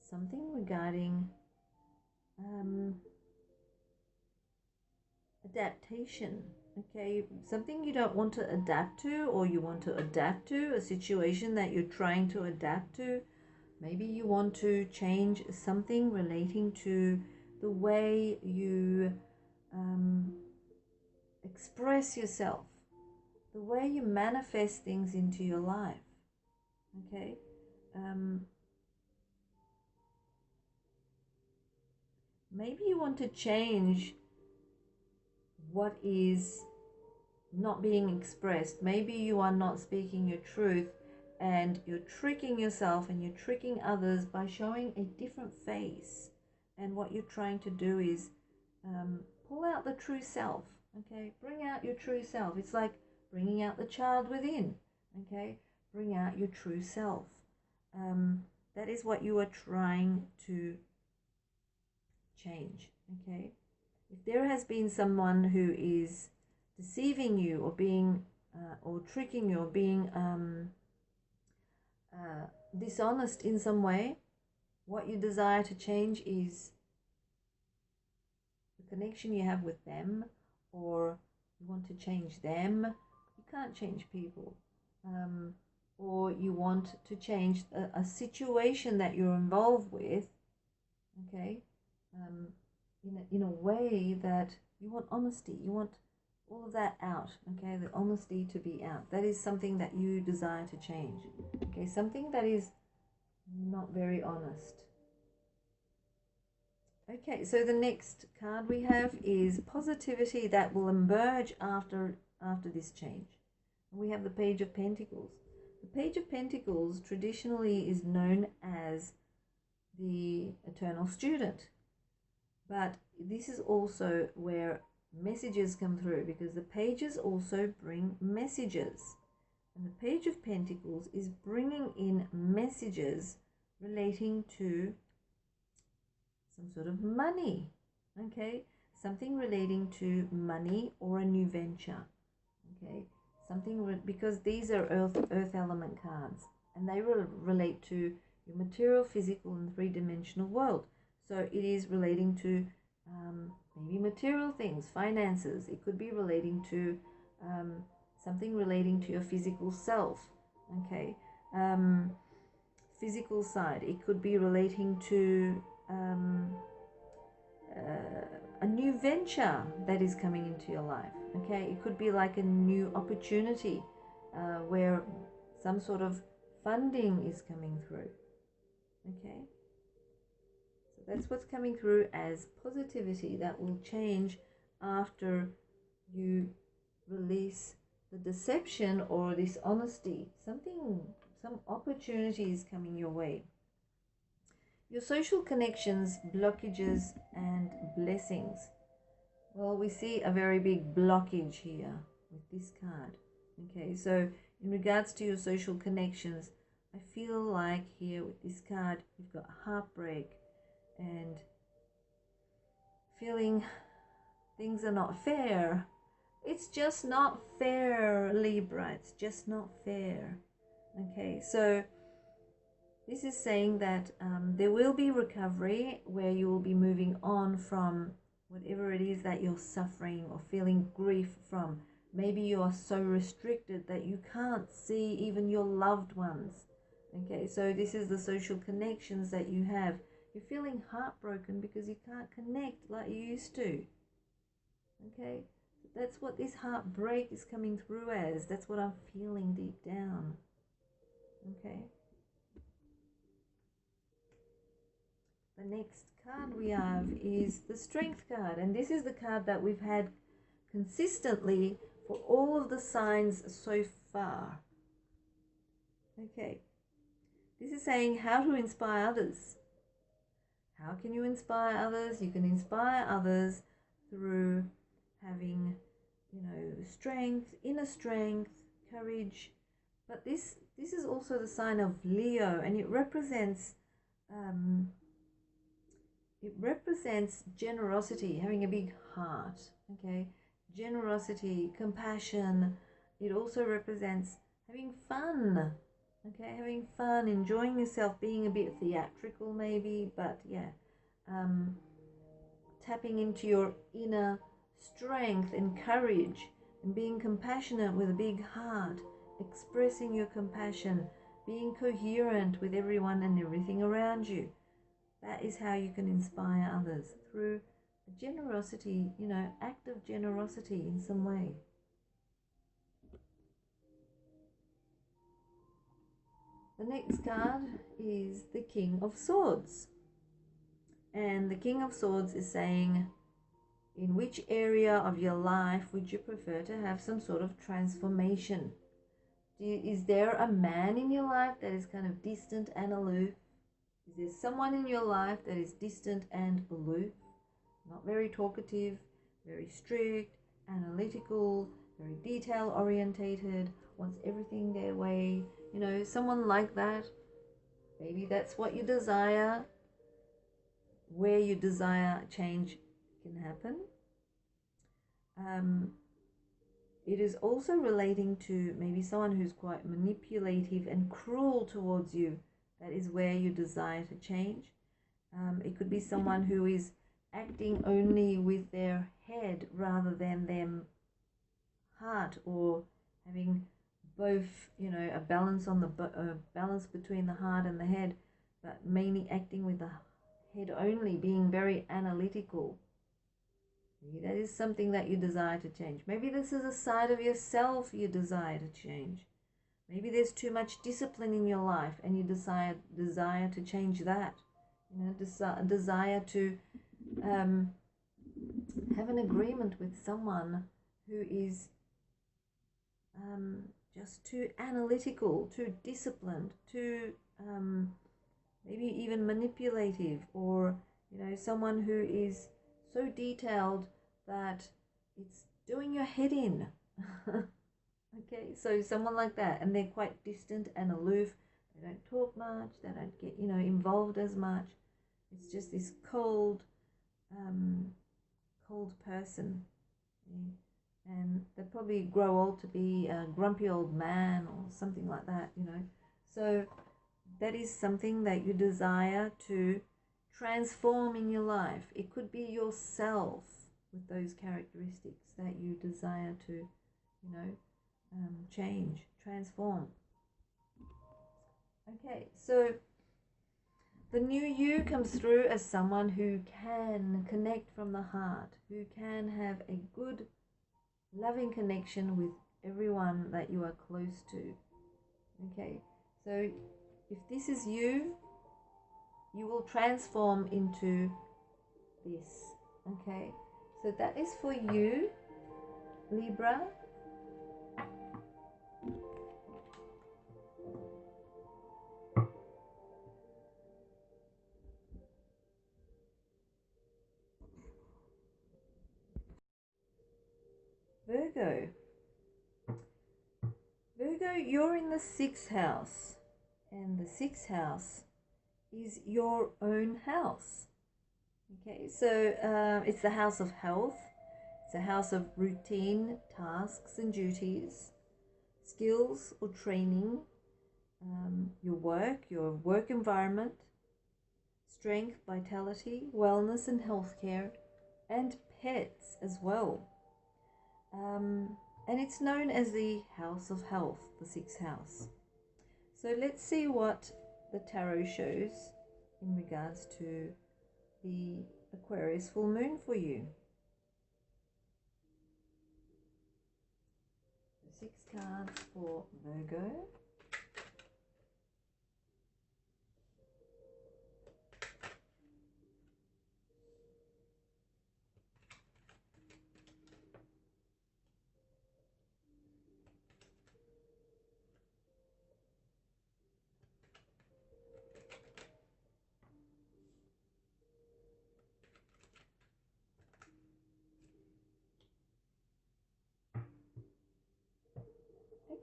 something regarding adaptation. Okay, something you don't want to adapt to, or you want to adapt to, a situation that you're trying to adapt to. Maybe you want to change something relating to the way you express yourself, the way you manifest things into your life. Okay. Maybe you want to change what is not being expressed. Maybe you are not speaking your truth and you're tricking yourself and you're tricking others by showing a different face. And what you're trying to do is pull out the true self. Okay, bring out your true self. It's like bringing out the child within. Okay, bring out your true self. That is what you are trying to change. Okay, if there has been someone who is deceiving you or being or tricking you or being dishonest in some way, what you desire to change is the connection you have with them, or you want to change them. You can't change people. Or you want to change a situation that you're involved with, okay, in a way that you want honesty. You want all of that out, okay, the honesty to be out. That is something that you desire to change, okay, something that is not very honest. Okay, so the next card we have is positivity that will emerge after this change. We have the Page of Pentacles. The Page of Pentacles traditionally is known as the eternal student, but this is also where messages come through, because the pages also bring messages, and the Page of Pentacles is bringing in messages relating to some sort of money, okay, something relating to money or a new venture, okay, something because these are earth element cards, and they will relate to your material, physical and three-dimensional world. So it is relating to maybe material things, finances. It could be relating to something relating to your physical self, okay, physical side. It could be relating to a new venture that is coming into your life, okay. It could be like a new opportunity where some sort of funding is coming through, okay. So that's what's coming through as positivity that will change after you release the deception or dishonesty. Some opportunity is coming your way. Your social connections, blockages and blessings. Well, we see a very big blockage here with this card. Okay, so in regards to your social connections, I feel like here with this card, you've got heartbreak and feeling things are not fair. It's just not fair, Libra. It's just not fair. Okay, so this is saying that there will be recovery where you will be moving on from whatever it is that you're suffering or feeling grief from. Maybe you are so restricted that you can't see even your loved ones. Okay, so this is the social connections that you have. You're feeling heartbroken because you can't connect like you used to. Okay, that's what this heartbreak is coming through as. That's what I'm feeling deep down. Okay. The next card we have is the Strength card, and this is the card that we've had consistently for all of the signs so far. Okay, this is saying how to inspire others. How can you inspire others? You can inspire others through having, strength, inner strength, courage. But this is also the sign of Leo, and it represents generosity, having a big heart, okay? Generosity, compassion. It also represents having fun, okay? Having fun, enjoying yourself, being a bit theatrical maybe, but yeah. Tapping into your inner strength and courage and being compassionate with a big heart, expressing your compassion, being coherent with everyone and everything around you. That is how you can inspire others, through generosity, act of generosity in some way. The next card is the King of Swords. And the King of Swords is saying, in which area of your life would you prefer to have some sort of transformation? Is there a man in your life that is kind of distant and aloof? Is there someone in your life that is distant and aloof? Not very talkative, very strict, analytical, very detail orientated, wants everything their way. You know, someone like that. Maybe that's what you desire. Where you desire change can happen. It is also relating to maybe someone who's quite manipulative and cruel towards you. That is where you desire to change. It could be someone who is acting only with their head rather than their heart, or having both, you know, a balance on the balance between the heart and the head, but mainly acting with the head only, being very analytical. Maybe that is something that you desire to change. Maybe this is a side of yourself you desire to change. Maybe there's too much discipline in your life and you desire to change that. You know, desire to have an agreement with someone who is just too analytical, too disciplined, too maybe even manipulative, or, you know, someone who is so detailed that it's doing your head in. Okay, so someone like that, and they're quite distant and aloof. They don't talk much, they don't get, you know, involved as much. It's just this cold person. And they probably grow old to be a grumpy old man or something like that, you know. So that is something that you desire to transform in your life. It could be yourself with those characteristics that you desire to, you know, change, transform. Okay, so the new you comes through as someone who can connect from the heart, who can have a good, loving connection with everyone that you are close to. Okay, so if this is you, you will transform into this. Okay, so that is for you, Libra. Virgo. Virgo, you're in the 6th house, and the 6th house is your own house. Okay, so it's the house of health. It's a house of routine tasks and duties, skills or training, your work environment, strength, vitality, wellness and healthcare, and pets as well. And it's known as the house of health, the 6th house. So let's see what the tarot shows in regards to the Aquarius full moon for you. The 6 cards for Virgo.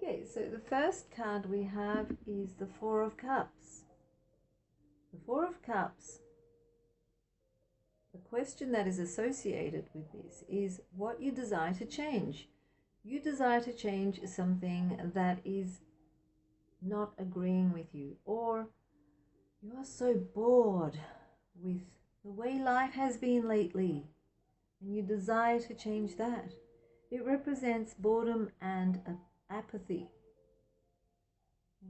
Okay, so the first card we have is the 4 of Cups. The 4 of Cups, the question that is associated with this is what you desire to change. You desire to change something that is not agreeing with you, or you are so bored with the way life has been lately and you desire to change that. It represents boredom and apathy.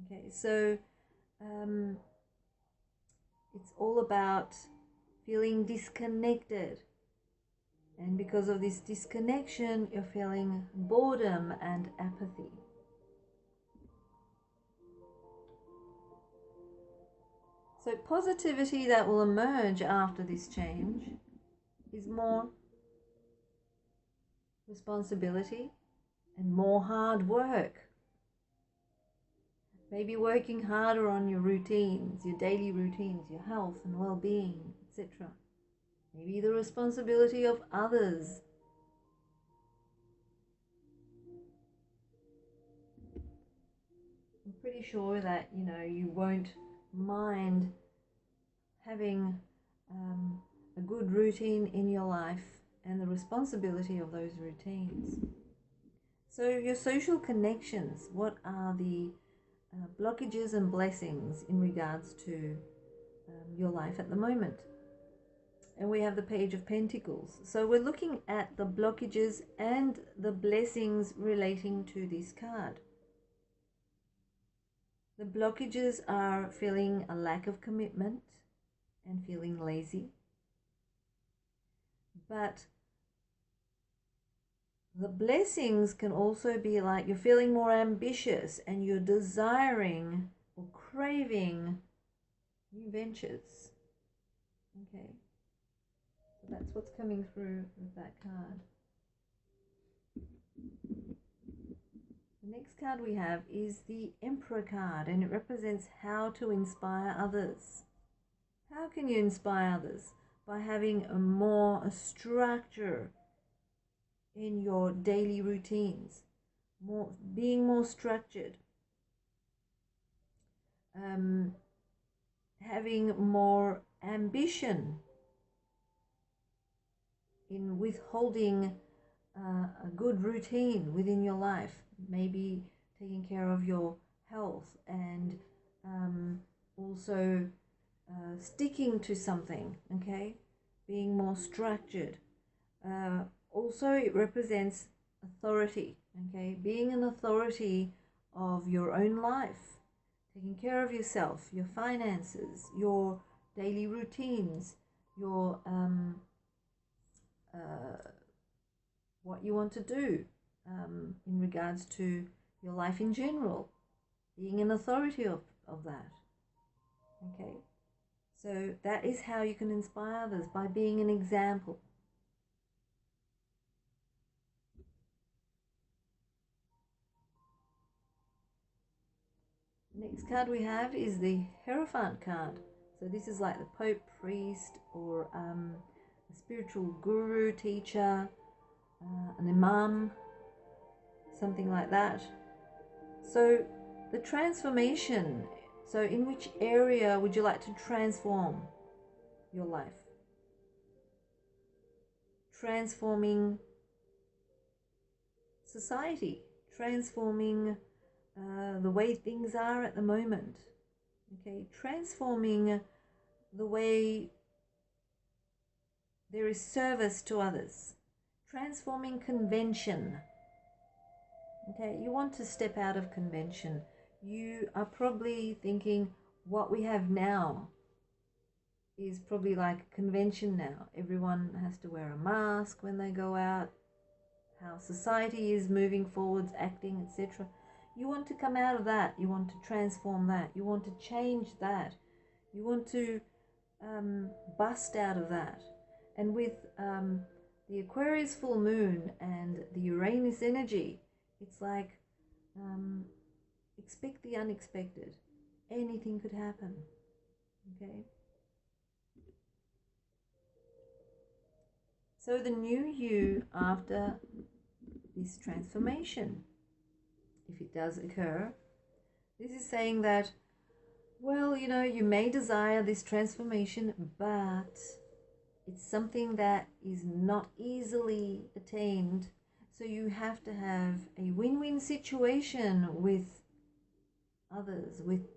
Okay, so it's all about feeling disconnected, and because of this disconnection you're feeling boredom and apathy. So positivity that will emerge after this change is more responsibility and more hard work. Maybe working harder on your routines, your daily routines, your health and well-being, etc. Maybe the responsibility of others. I'm pretty sure that, you won't mind having a good routine in your life and the responsibility of those routines. So your social connections, what are the blockages and blessings in regards to your life at the moment? And we have the Page of Pentacles. So we're looking at the blockages and the blessings relating to this card. The blockages are feeling a lack of commitment and feeling lazy. But the blessings can also be like you're feeling more ambitious and you're desiring or craving new ventures. Okay, so that's what's coming through with that card. The next card we have is the Emperor card, and it represents how to inspire others. How can you inspire others? By having a structure in your daily routines, being more structured, having more ambition in withholding a good routine within your life, maybe taking care of your health and also sticking to something, okay, being more structured. Also, it represents authority, okay, being an authority of your own life, taking care of yourself, your finances, your daily routines, your what you want to do in regards to your life in general, being an authority of that, okay. So that is how you can inspire others, by being an example. Next card we have is the Hierophant card. So this is like the Pope, priest, or a spiritual guru, teacher, an imam, something like that. So the transformation, so in which area would you like to transform your life? Transforming society, transforming the way things are at the moment, okay, transforming the way there is service to others, transforming convention, okay. You want to step out of convention. You are probably thinking what we have now is probably like convention now. Everyone has to wear a mask when they go out, how society is moving forwards, acting, etc. You want to come out of that. You want to transform that. You want to change that. You want to bust out of that. And with the Aquarius full moon and the Uranus energy, it's like expect the unexpected. Anything could happen. Okay. So the new you after this transformation, if it does occur, this is saying that, well, you may desire this transformation, but it's something that is not easily attained. So you have to have a win-win situation with others, with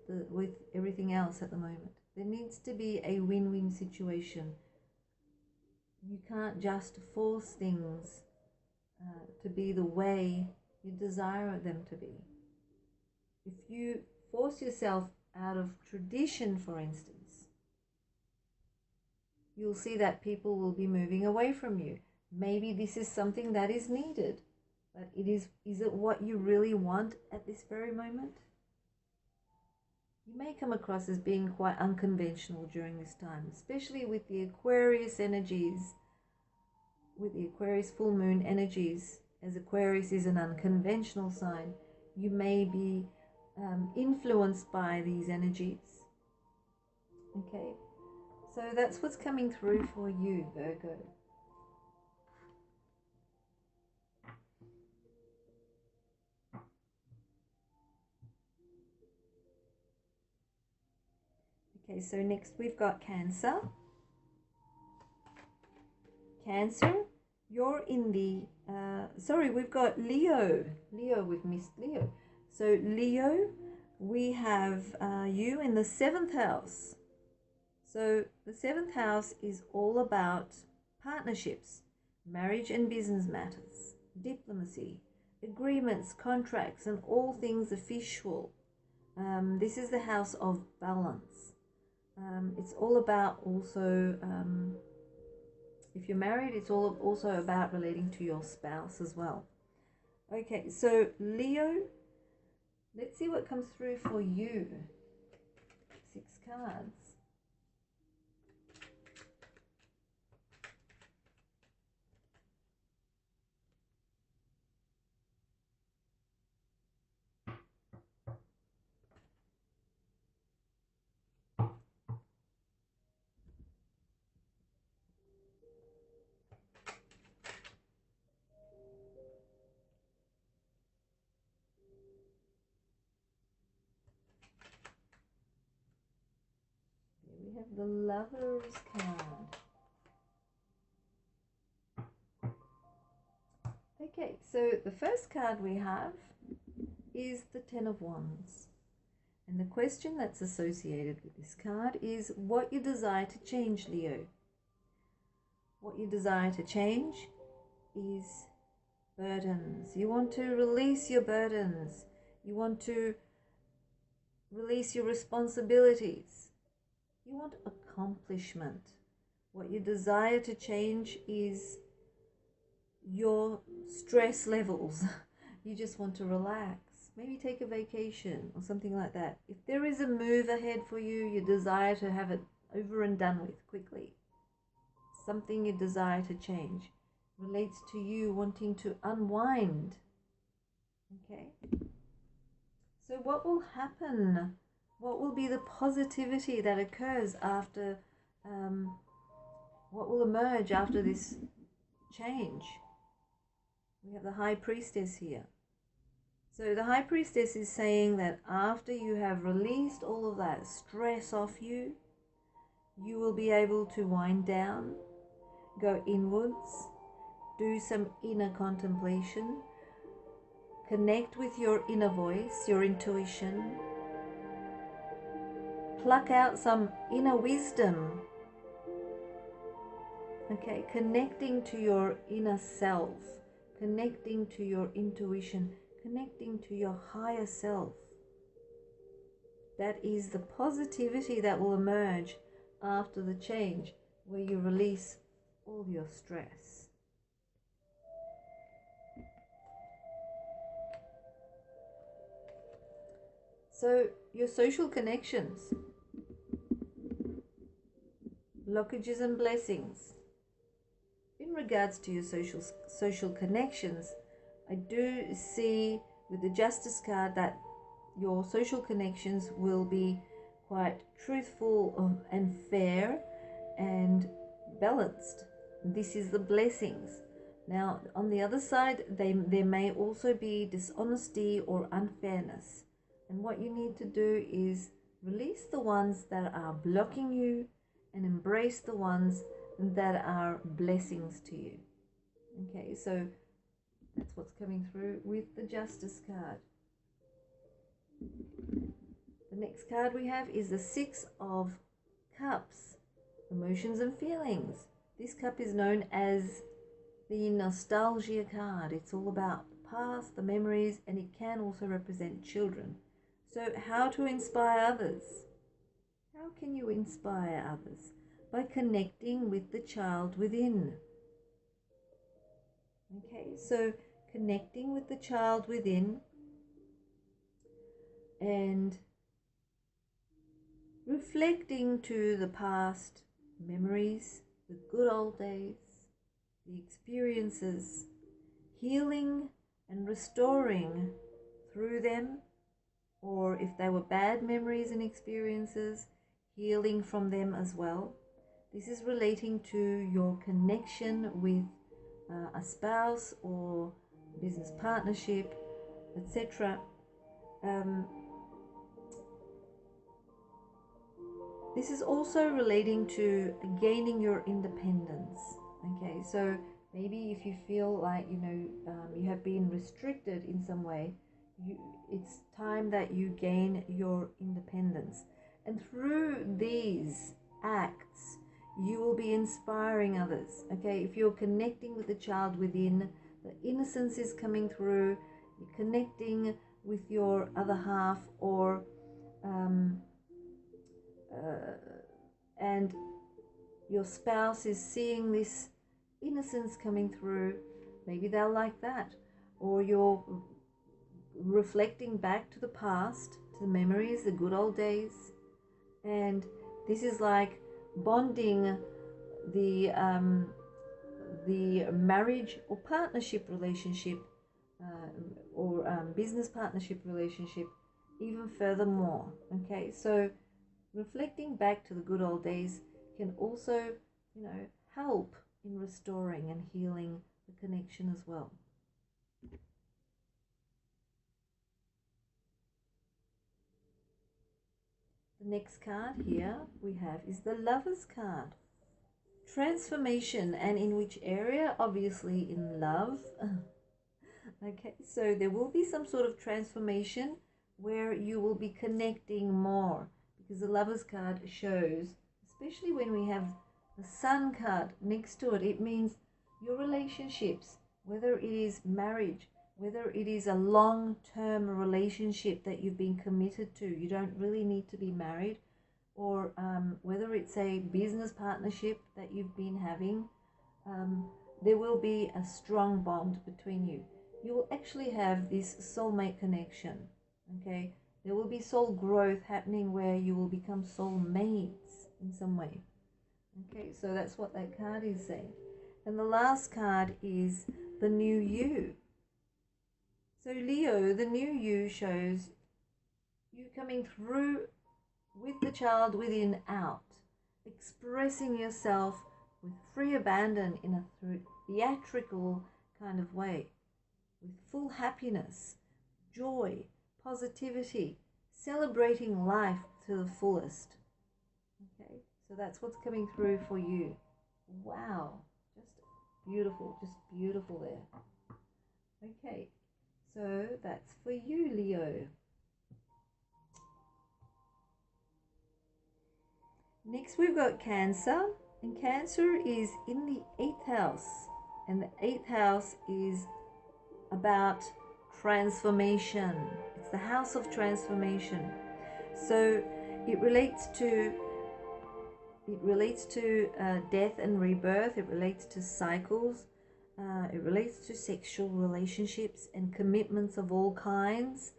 everything else at the moment. There needs to be a win-win situation. You can't just force things to be the way you desire them to be. If you force yourself out of tradition, for instance, you'll see that people will be moving away from you. Maybe this is something that is needed, but is it what you really want at this very moment? you may come across as being quite unconventional during this time, especially with the Aquarius energies, with the Aquarius full moon energies. As Aquarius is an unconventional sign, you may be influenced by these energies. Okay, so that's what's coming through for you, Virgo. Okay, so next we've got Cancer. Cancer, you're in the, we've got Leo. We've missed Leo. So Leo, we have you in the 7th house. So the 7th house is all about partnerships, marriage and business matters, diplomacy, agreements, contracts, and all things official. This is the house of balance. It's all about also, if you're married, it's all also about relating to your spouse as well. Okay, so Leo, let's see what comes through for you. 6 cards. We have the Lovers card. Okay, so the first card we have is the 10 of Wands. And the question that's associated with this card is what you desire to change, Leo. What you desire to change is burdens. You want to release your burdens. You want to release your responsibilities. You want accomplishment. What you desire to change is your stress levels. You just want to relax. Maybe take a vacation or something like that. If there is a move ahead for you, you desire to have it over and done with quickly. Something you desire to change relates to you wanting to unwind. Okay? So what will happen? What will be the positivity that occurs after, what will emerge after this change? We have the High Priestess here. So the High Priestess is saying that after you have released all of that stress off you, you will be able to wind down, go inwards, do some inner contemplation, connect with your inner voice, your intuition, pluck out some inner wisdom. Okay, connecting to your inner self, connecting to your intuition, connecting to your higher self. That is the positivity that will emerge after the change, where you release all your stress. So your social connections, blockages and blessings. In regards to your social connections, I do see with the Justice card that your social connections will be quite truthful and fair and balanced. This is the blessings. Now, on the other side, there may also be dishonesty or unfairness. And what you need to do is release the ones that are blocking you and embrace the ones that are blessings to you. Okay, so that's what's coming through with the Justice card. The next card we have is the 6 of Cups, emotions and feelings. This cup is known as the nostalgia card. It's all about the past, the memories, and it can also represent children. So how to inspire others? How can you inspire others? By connecting with the child within. Okay, so connecting with the child within and reflecting to the past memories, the good old days, the experiences, healing and restoring through them, or if they were bad memories and experiences, healing from them as well. This is relating to your connection with a spouse or business partnership, etc. This is also relating to gaining your independence. Okay, so maybe if you feel like you have been restricted in some way, it's time that you gain your independence, and through these acts you will be inspiring others. Okay, if you're connecting with the child within, the innocence is coming through, you're connecting with your other half, or and your spouse is seeing this innocence coming through, maybe they'll like that, or you're reflecting back to the past, to the memories, the good old days, and this is like bonding the marriage or partnership relationship, or business partnership relationship even furthermore. Okay, so reflecting back to the good old days can also, help in restoring and healing the connection as well. The next card here we have is the Lover's card. Transformation, and in which area? Obviously in love. Okay, so there will be some sort of transformation where you will be connecting more, because the Lover's card shows, especially when we have the Sun card next to it, it means your relationships, whether it is marriage, whether it is a long-term relationship that you've been committed to, you don't really need to be married, or whether it's a business partnership that you've been having, there will be a strong bond between you. You will actually have this soulmate connection. Okay, there will be soul growth happening where you will become soulmates in some way. Okay, so that's what that card is saying. And the last card is the new you. So Leo, the new you shows you coming through with the child within out, expressing yourself with free abandon in a theatrical kind of way, with full happiness, joy, positivity, celebrating life to the fullest. Okay, so that's what's coming through for you. Wow, just beautiful there. Okay, so that's for you, Leo. Next we've got Cancer, and Cancer is in the 8th house, and the 8th house is about transformation. It's the house of transformation. So it relates to death and rebirth. It relates to cycles. It relates to sexual relationships and commitments of all kinds,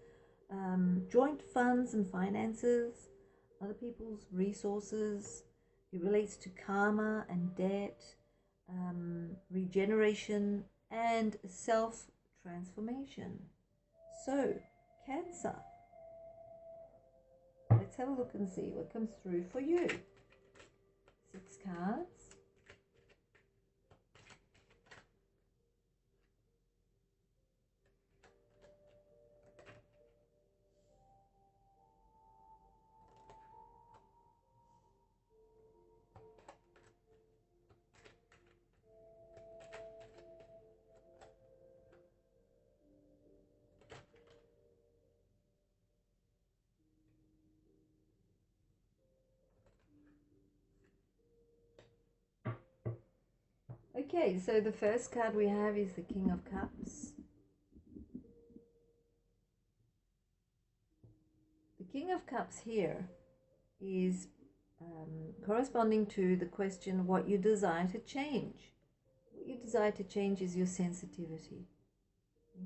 joint funds and finances, other people's resources. It relates to karma and debt, regeneration and self-transformation. So, Cancer, let's have a look and see what comes through for you. 6 cards. Okay, so the first card we have is the King of Cups. The King of Cups here is corresponding to the question what you desire to change. What you desire to change is your sensitivity.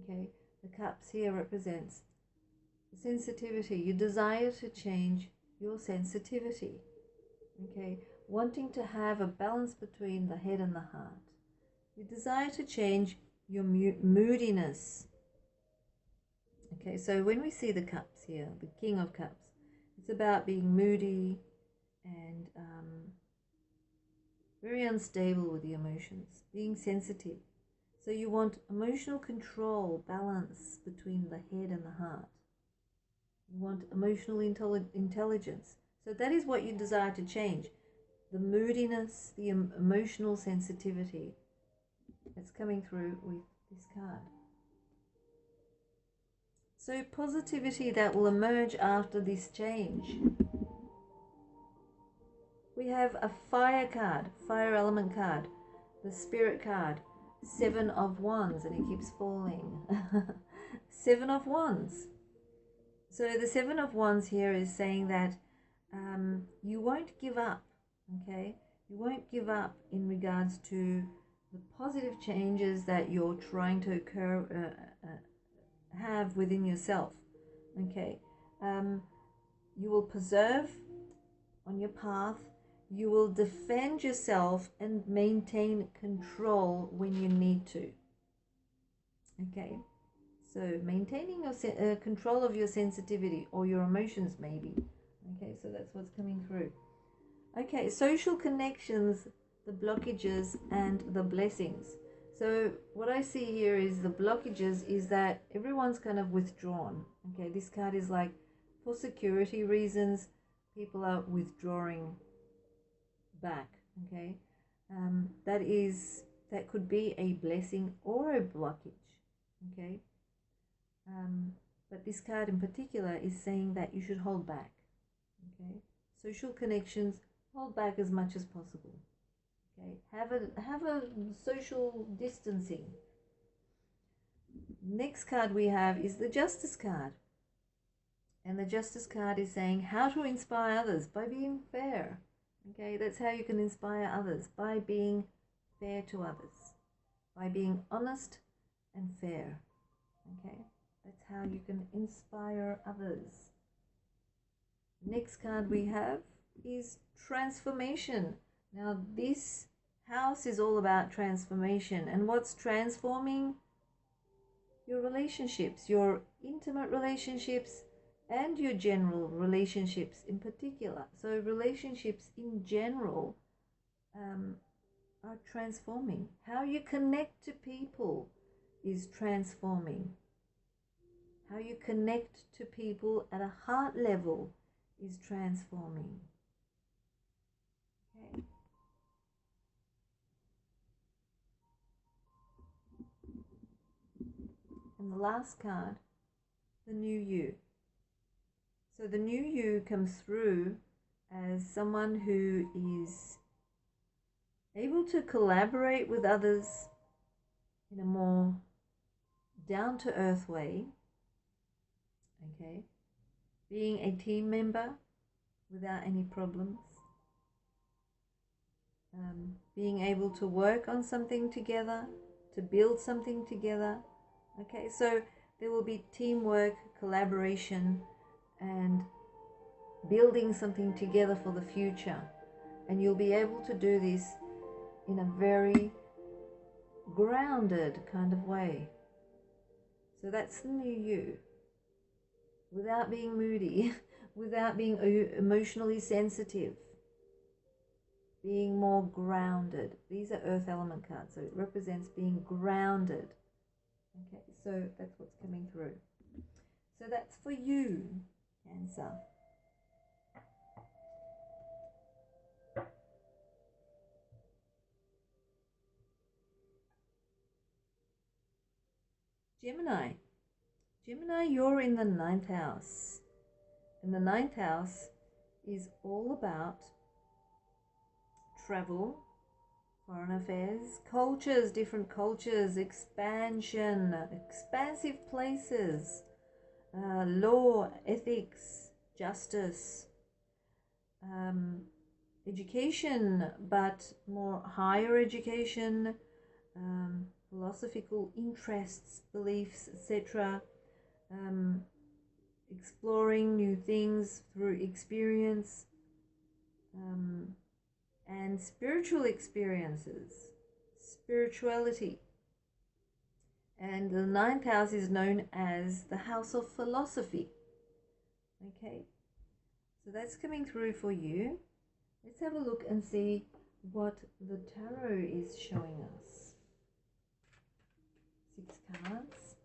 Okay, the cups here represents the sensitivity. You desire to change your sensitivity. Okay, wanting to have a balance between the head and the heart. You desire to change your moodiness. Okay, so when we see the cups here, the King of Cups, it's about being moody and very unstable with the emotions, being sensitive. So you want emotional control, balance between the head and the heart. You want emotional intelligence. So that is what you desire to change. The moodiness, the emotional sensitivity that's coming through with this card. So positivity that will emerge after this change. We have a fire card, fire element card, the spirit card, 7 of Wands, and it keeps falling. 7 of Wands. So the 7 of Wands here is saying that you won't give up, okay? You won't give up in regards to the positive changes that you're trying to have within yourself, okay? You will persevere on your path. You will defend yourself and maintain control when you need to, okay? So maintaining your control of your sensitivity or your emotions maybe. Okay, so that's what's coming through. Okay, social connections, the blockages and the blessings. So what I see here is the blockages is that everyone's kind of withdrawn. Okay, this card is like for security reasons, people are withdrawing back. Okay, that could be a blessing or a blockage. Okay. But this card in particular is saying that you should hold back. Okay, social connections, hold back as much as possible. Okay, have a social distancing. Next card we have is the Justice card, and the Justice card is saying how to inspire others by being fair. Okay, that's how you can inspire others, by being fair to others, by being honest and fair. Okay. That's how you can inspire others. Next card we have is transformation. Now this house is all about transformation. And what's transforming? Your relationships, your intimate relationships and your general relationships in particular. So relationships in general are transforming. How you connect to people is transforming. How you connect to people at a heart level is transforming. Okay. And the last card, the new you. So the new you comes through as someone who is able to collaborate with others in a more down-to-earth way. Okay, being a team member without any problems, being able to work on something together, to build something together. Okay, so there will be teamwork, collaboration, and building something together for the future. And you'll be able to do this in a very grounded kind of way. So that's the new you. Without being moody, without being emotionally sensitive, being more grounded. These are earth element cards, so it represents being grounded. Okay, so that's what's coming through. So that's for you, Cancer. Gemini. Gemini, you're in the 9th house. And the 9th house is all about travel, foreign affairs, cultures, different cultures, expansion, expansive places, law, ethics, justice, education, but more higher education, philosophical interests, beliefs, etc. exploring new things through experience, and spiritual experiences, spirituality. And the ninth house is known as the house of philosophy. Okay, so that's coming through for you. Let's have a look and see what the tarot is showing us. 6 cards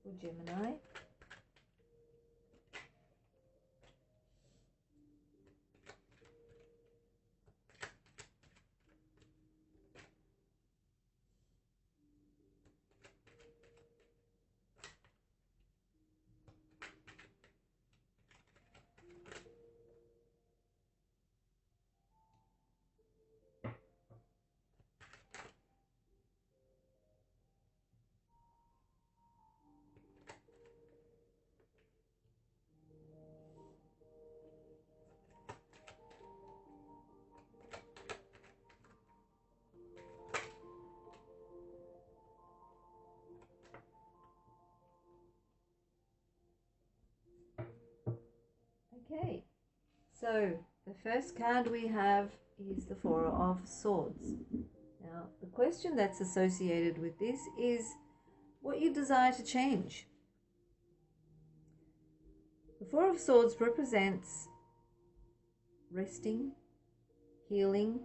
for Gemini. Okay, so the first card we have is the Four of Swords. Now, the question that's associated with this is what you desire to change. The Four of Swords represents resting, healing,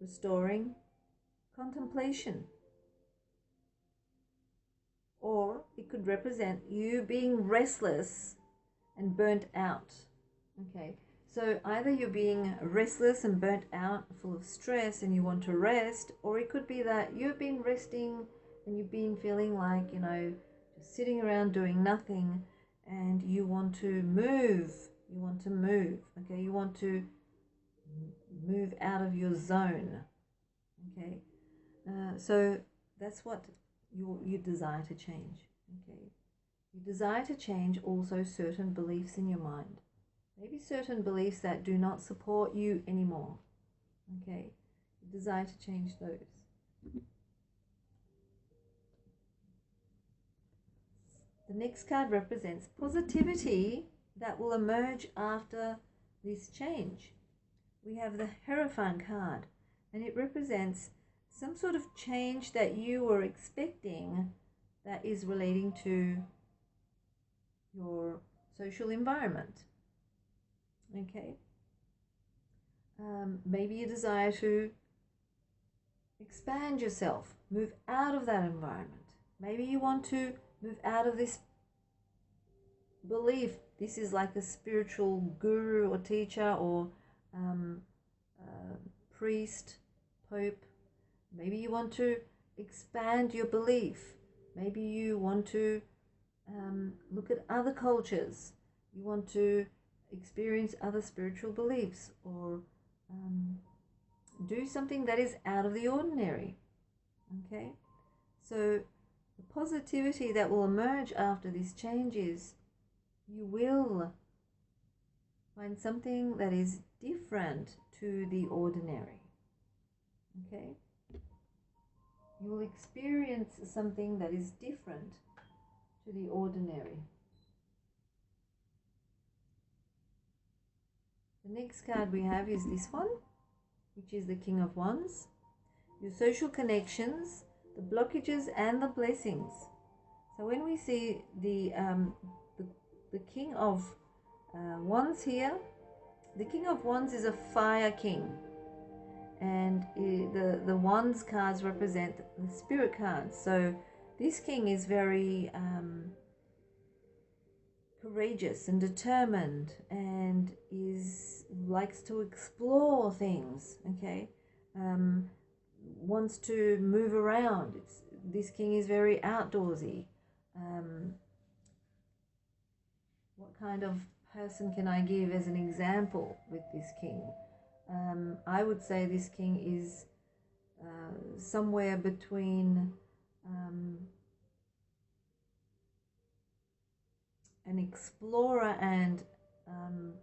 restoring, contemplation. Or it could represent you being restless and burnt out. Okay, so either you're being restless and burnt out, full of stress, and you want to rest, or it could be that you've been resting and you've been feeling like, you know, just sitting around doing nothing, and you want to move. You want to move. Okay, you want to move out of your zone. Okay, so that's what you desire to change. Okay. You desire to change also certain beliefs in your mind. Maybe certain beliefs that do not support you anymore. Okay? You desire to change those. The next card represents positivity that will emerge after this change. We have the Hierophant card, and it represents some sort of change that you were expecting that is relating to your social environment. Okay, maybe you desire to expand yourself, move out of that environment. Maybe you want to move out of this belief. This is like a spiritual guru or teacher or priest, pope. Maybe you want to expand your belief. Maybe you want to look at other cultures. You want to experience other spiritual beliefs, or do something that is out of the ordinary. Okay, so the positivity that will emerge after this change is you will find something that is different to the ordinary. Okay, you will experience something that is different to the ordinary. The next card we have is this one, which is the King of Wands. Your social connections, the blockages and the blessings. So when we see the King of Wands here, the King of Wands is a fire king, and the Wands cards represent the spirit cards. So this king is very courageous and determined, and likes to explore things. Okay, wants to move around. This king is very outdoorsy. What kind of person can I give as an example with this king? I would say this king is somewhere between an explorer and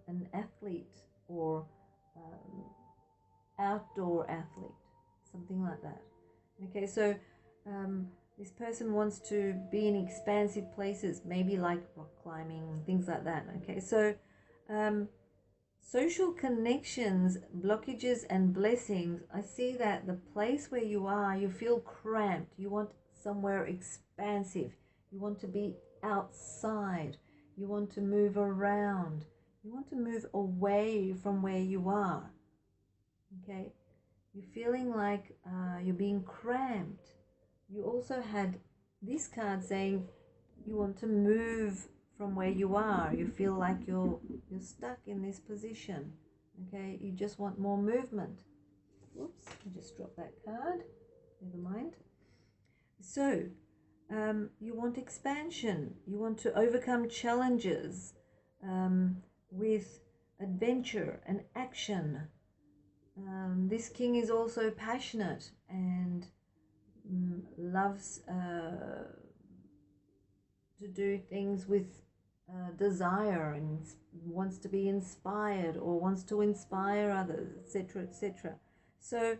an athlete, or outdoor athlete, something like that. Okay, so This person wants to be in expansive places, maybe like rock climbing, things like that. Okay, so social connections, blockages and blessings. I see that the place where you are, you feel cramped. You want somewhere expansive. You want to be outside. You want to move around. You want to move away from where you are. Okay, you're feeling like you're being cramped. You also had this card saying you want to move from where you are. You feel like you're stuck in this position. Okay, you just want more movement. Whoops, I just dropped that card. Never mind. So, you want expansion. You want to overcome challenges with adventure and action. This king is also passionate and loves to do things with desire and wants to be inspired or wants to inspire others, etc., etc. So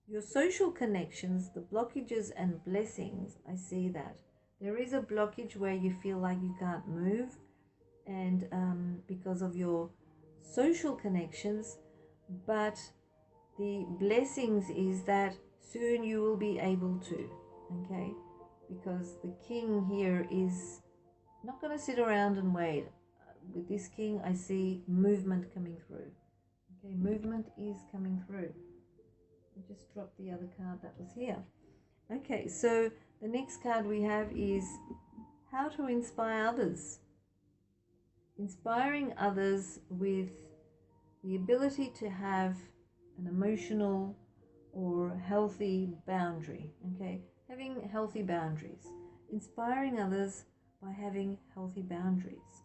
your social connections, the blockages and blessings, I see that there is a blockage where you feel like you can't move, and because of your social connections, but the blessings is that soon you will be able to, okay, because the king here is not going to sit around and wait. With this king, I see movement coming through. Okay, movement is coming through. I just dropped the other card that was here. Okay, so the next card we have is how to inspire others. Inspiring others with the ability to have an emotional or healthy boundary. Okay, having healthy boundaries. Inspiring others by having healthy boundaries.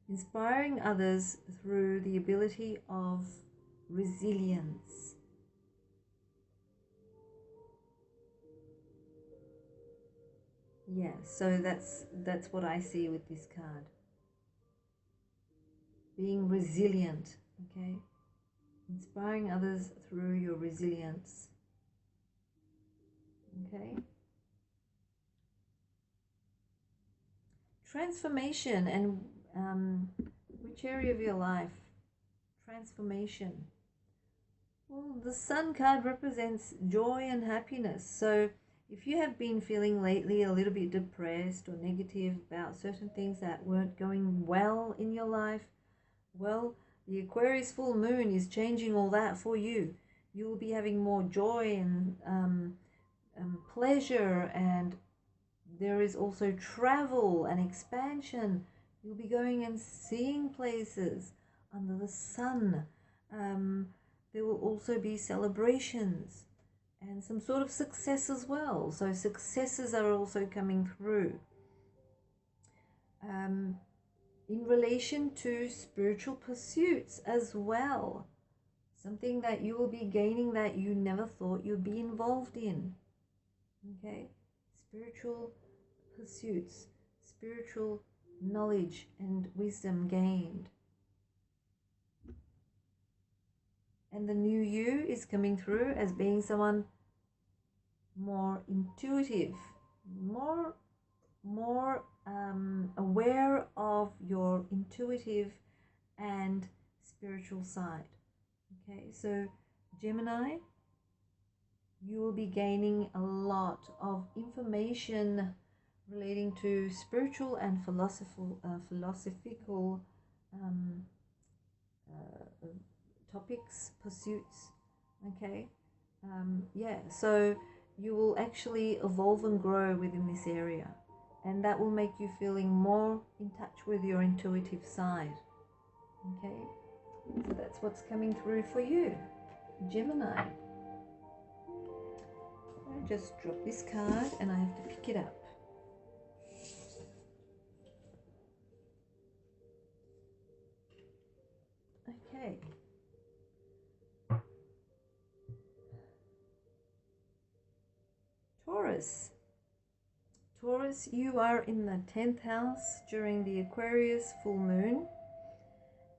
Inspiring others through the ability of resilience. Yeah, so that's what I see with this card. Being resilient, okay? Inspiring others through your resilience. Okay? Transformation, and which area of your life? Transformation. Well, the Sun card represents joy and happiness. So if you have been feeling lately a little bit depressed or negative about certain things that weren't going well in your life, well, the Aquarius full moon is changing all that for you. You will be having more joy and pleasure, and there is also travel and expansion. You'll be going and seeing places under the sun. There will also be celebrations and some sort of success as well. So successes are also coming through. In relation to spiritual pursuits as well. Something that you will be gaining that you never thought you'd be involved in. Okay? Spiritual pursuits, spiritual knowledge and wisdom gained. And the new you is coming through as being someone more intuitive, more aware of your intuitive and spiritual side. Okay, so Gemini, you will be gaining a lot of information relating to spiritual and philosophical topics, pursuits. Okay, yeah, so you will actually evolve and grow within this area, and that will make you feeling more in touch with your intuitive side. Okay, so that's what's coming through for you, Gemini. I just dropped this card and I have to pick it up. Okay. Taurus. Taurus, you are in the 10th house during the Aquarius full moon.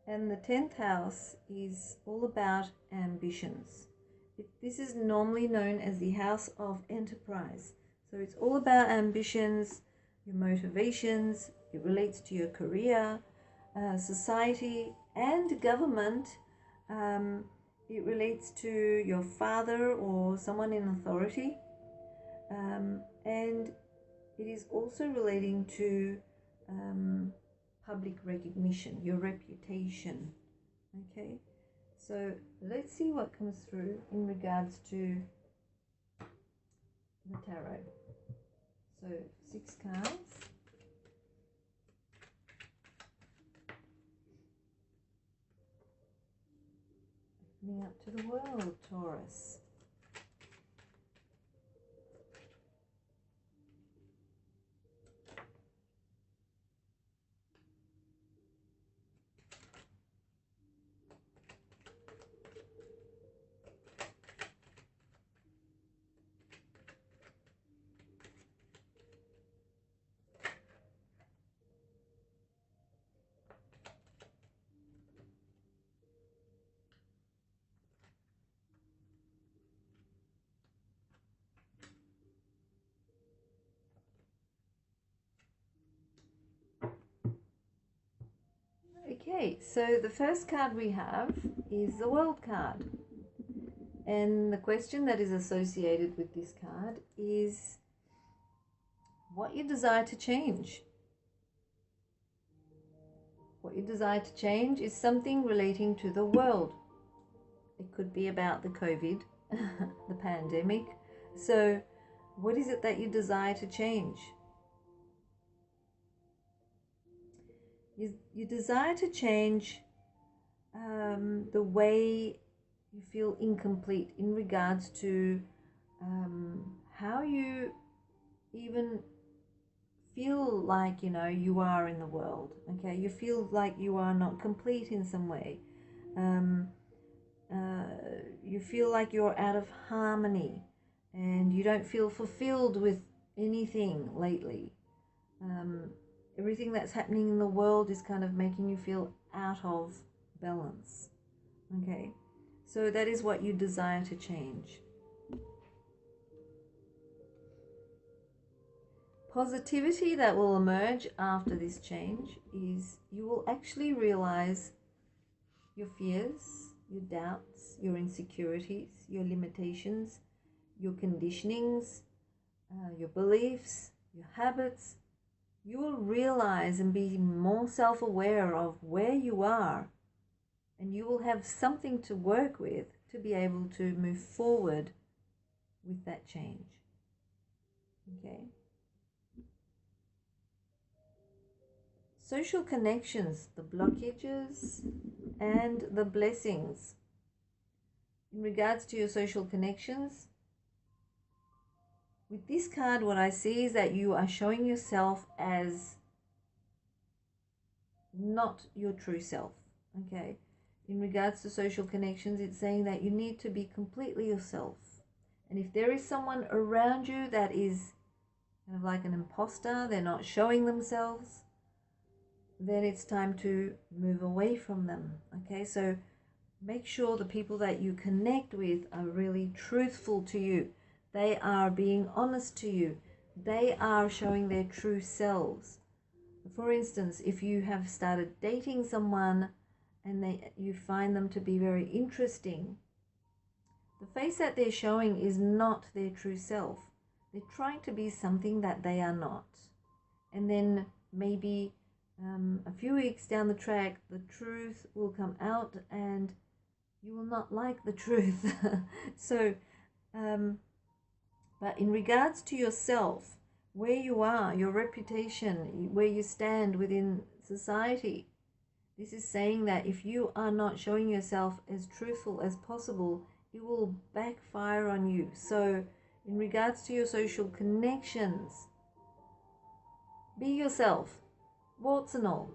And the 10th house is all about ambitions. This is normally known as the house of enterprise. So it's all about ambitions, your motivations. It relates to your career, society, and government. It relates to your father or someone in authority. And it is also relating to public recognition, your reputation. Okay, so let's see what comes through in regards to the tarot. So 6 cards. Opening up to the world, Taurus. Okay, so the first card we have is the World card. And the question that is associated with this card is what you desire to change. What you desire to change is something relating to the world. It could be about the COVID, the pandemic. So what is it that you desire to change? You desire to change the way you feel incomplete in regards to how you even feel like, you know, you are in the world. Okay, you feel like you are not complete in some way. You feel like you're out of harmony and you don't feel fulfilled with anything lately. Everything that's happening in the world is kind of making you feel out of balance. Okay, so that is what you desire to change. Positivity that will emerge after this change is you will actually realize your fears, your doubts, your insecurities, your limitations, your conditionings, your beliefs, your habits. You will realize and be more self-aware of where you are, and you will have something to work with to be able to move forward with that change. Okay. Social connections, the blockages and the blessings. In regards to your social connections, with this card, what I see is that you are showing yourself as not your true self. Okay. In regards to social connections, it's saying that you need to be completely yourself. And if there is someone around you that is kind of like an imposter, they're not showing themselves, then it's time to move away from them. Okay, so make sure the people that you connect with are really truthful to you. They are being honest to you. They are showing their true selves. For instance, if you have started dating someone and you find them to be very interesting, the face that they're showing is not their true self. They're trying to be something that they are not. And then maybe a few weeks down the track, the truth will come out and you will not like the truth. So, but in regards to yourself, where you are, your reputation, where you stand within society, this is saying that if you are not showing yourself as truthful as possible, it will backfire on you. So in regards to your social connections, be yourself, warts and all.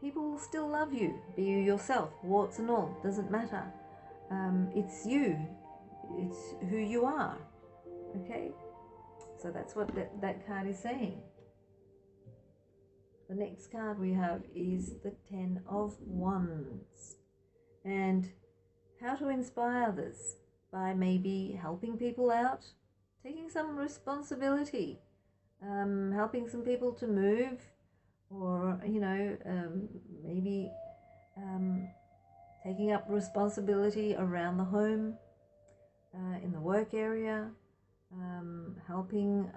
People will still love you. Be you yourself, warts and all, doesn't matter. It's you, it's who you are. Okay, so that's what that card is saying. The next card we have is the 10 of Wands. And how to inspire others. by maybe helping people out, taking some responsibility, helping some people to move, or maybe taking up responsibility around the home, in the work area, helping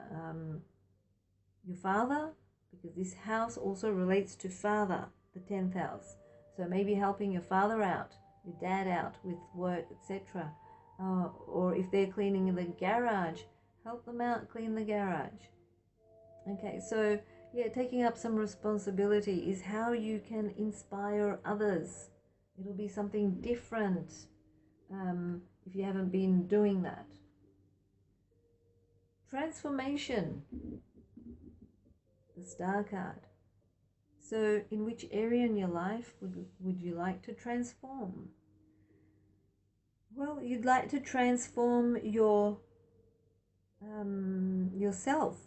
your father, because this house also relates to father, the 10th house. So maybe helping your father out, your dad out with work, etc. Or if they're cleaning the garage, help them out clean the garage. Okay, so yeah, taking up some responsibility is how you can inspire others. It'll be something different if you haven't been doing that. Transformation, the Star card. So in which area in your life would you like to transform? Well, you'd like to transform yourself.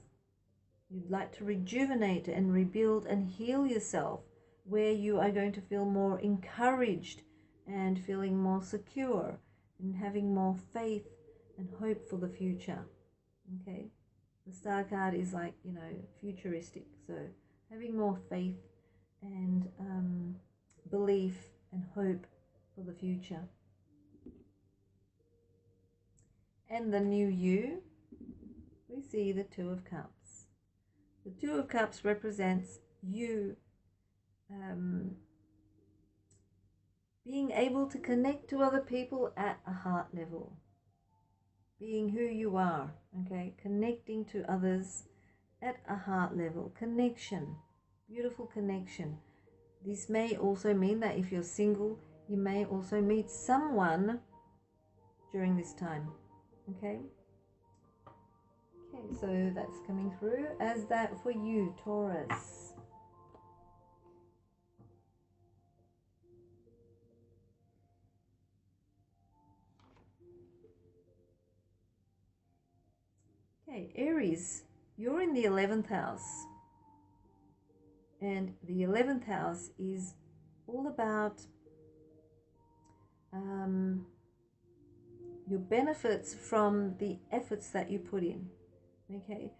You'd like to rejuvenate and rebuild and heal yourself, where you are going to feel more encouraged and feeling more secure and having more faith and hope for the future. Okay, the Star card is like, futuristic, so having more faith and belief and hope for the future. And the new you, we see the Two of Cups. The Two of Cups represents you being able to connect to other people at a heart level, being who you are, okay, connecting to others at a heart level, connection, beautiful connection. This may also mean that if you're single, you may also meet someone during this time, okay? Okay, so that's coming through as that for you, Taurus. Okay, Aries, you're in the 11th house. And the 11th house is all about your benefits from the efforts that you put in. Okay,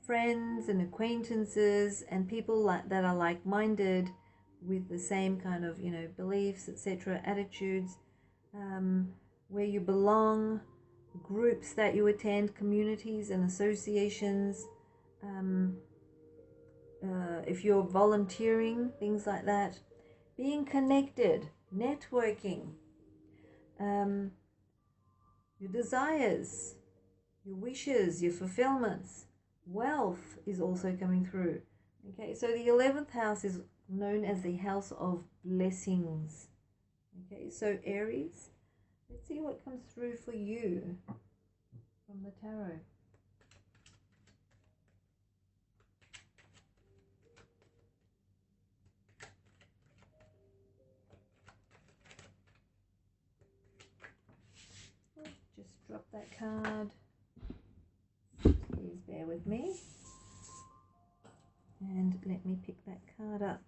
friends and acquaintances and people that are like-minded with the same kind of, beliefs, etc., attitudes, where you belong, groups that you attend, communities and associations, if you're volunteering, things like that, being connected, networking, your desires, your wishes, your fulfillments, wealth is also coming through. Okay, so the 11th house is known as the house of blessings. Okay, so Aries, let's see what comes through for you from the tarot. Just drop that card. Please bear with me. And let me pick that card up.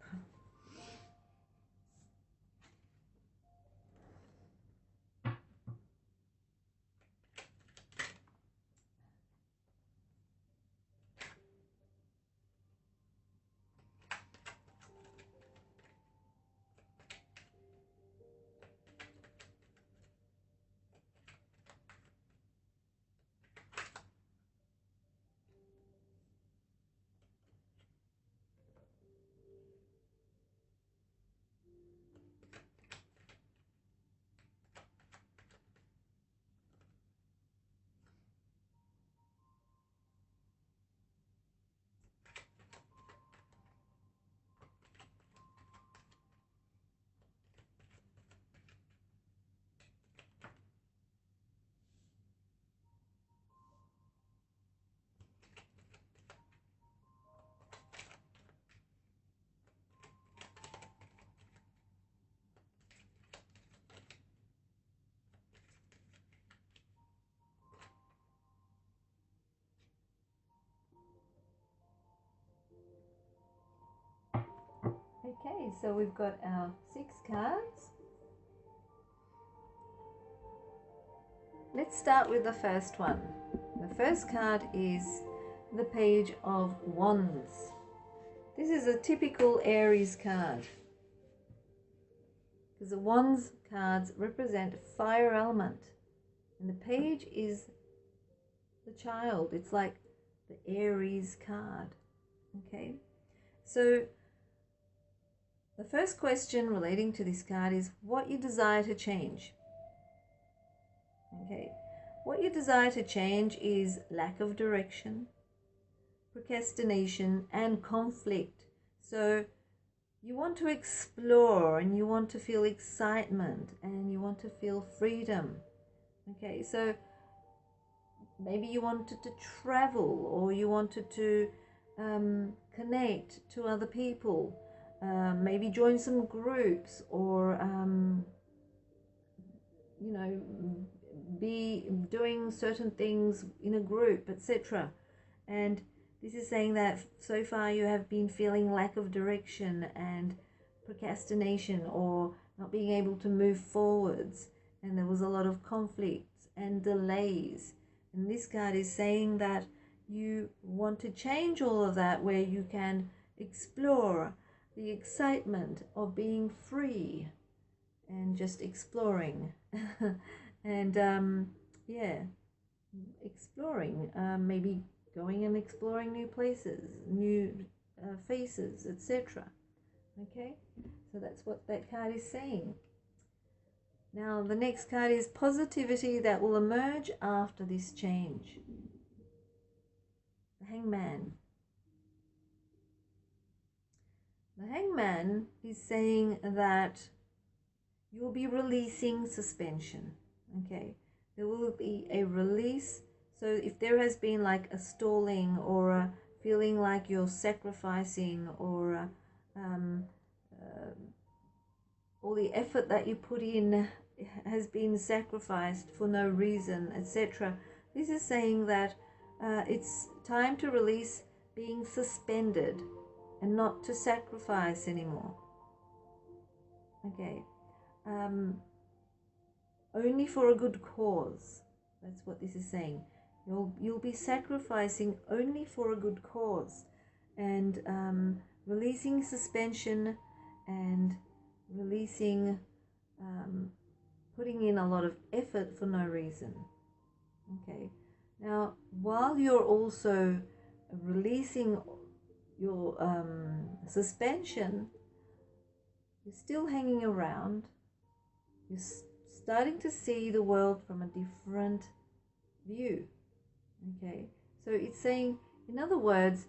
Okay, so we've got our 6 cards. Let's start with the first one. The first card is the Page of Wands. This is a typical Aries card, because the Wands cards represent fire element, and the page is the child. It's like the Aries card. Okay, so the first question relating to this card is what you desire to change. Okay, what you desire to change is lack of direction, procrastination, and conflict. So you want to explore, and you want to feel excitement, and you want to feel freedom. Okay, so maybe you wanted to travel, or you wanted to connect to other people, maybe join some groups, or you know, be doing certain things in a group, etc. And this is saying that so far you have been feeling lack of direction and procrastination, or not being able to move forwards, and there was a lot of conflicts and delays. And this card is saying that you want to change all of that, where you can explore the excitement of being free and just exploring. And yeah, exploring, maybe going and exploring new places, new faces, etc. Okay, so that's what that card is saying. Now the next card is positivity that will emerge after this change. The Hangman. The Hangman is saying that you will be releasing suspension. Okay, there will be a release. So if there has been like a stalling, or a feeling like you're sacrificing, or all the effort that you put in has been sacrificed for no reason, etc. This is saying that it's time to release being suspended and not to sacrifice anymore. Okay, only for a good cause. That's what this is saying. You'll be sacrificing only for a good cause, and releasing suspension, and releasing putting in a lot of effort for no reason. Okay, now while you're also releasing your suspension, you're still hanging around. You're starting to see the world from a different view. Okay, so it's saying, in other words,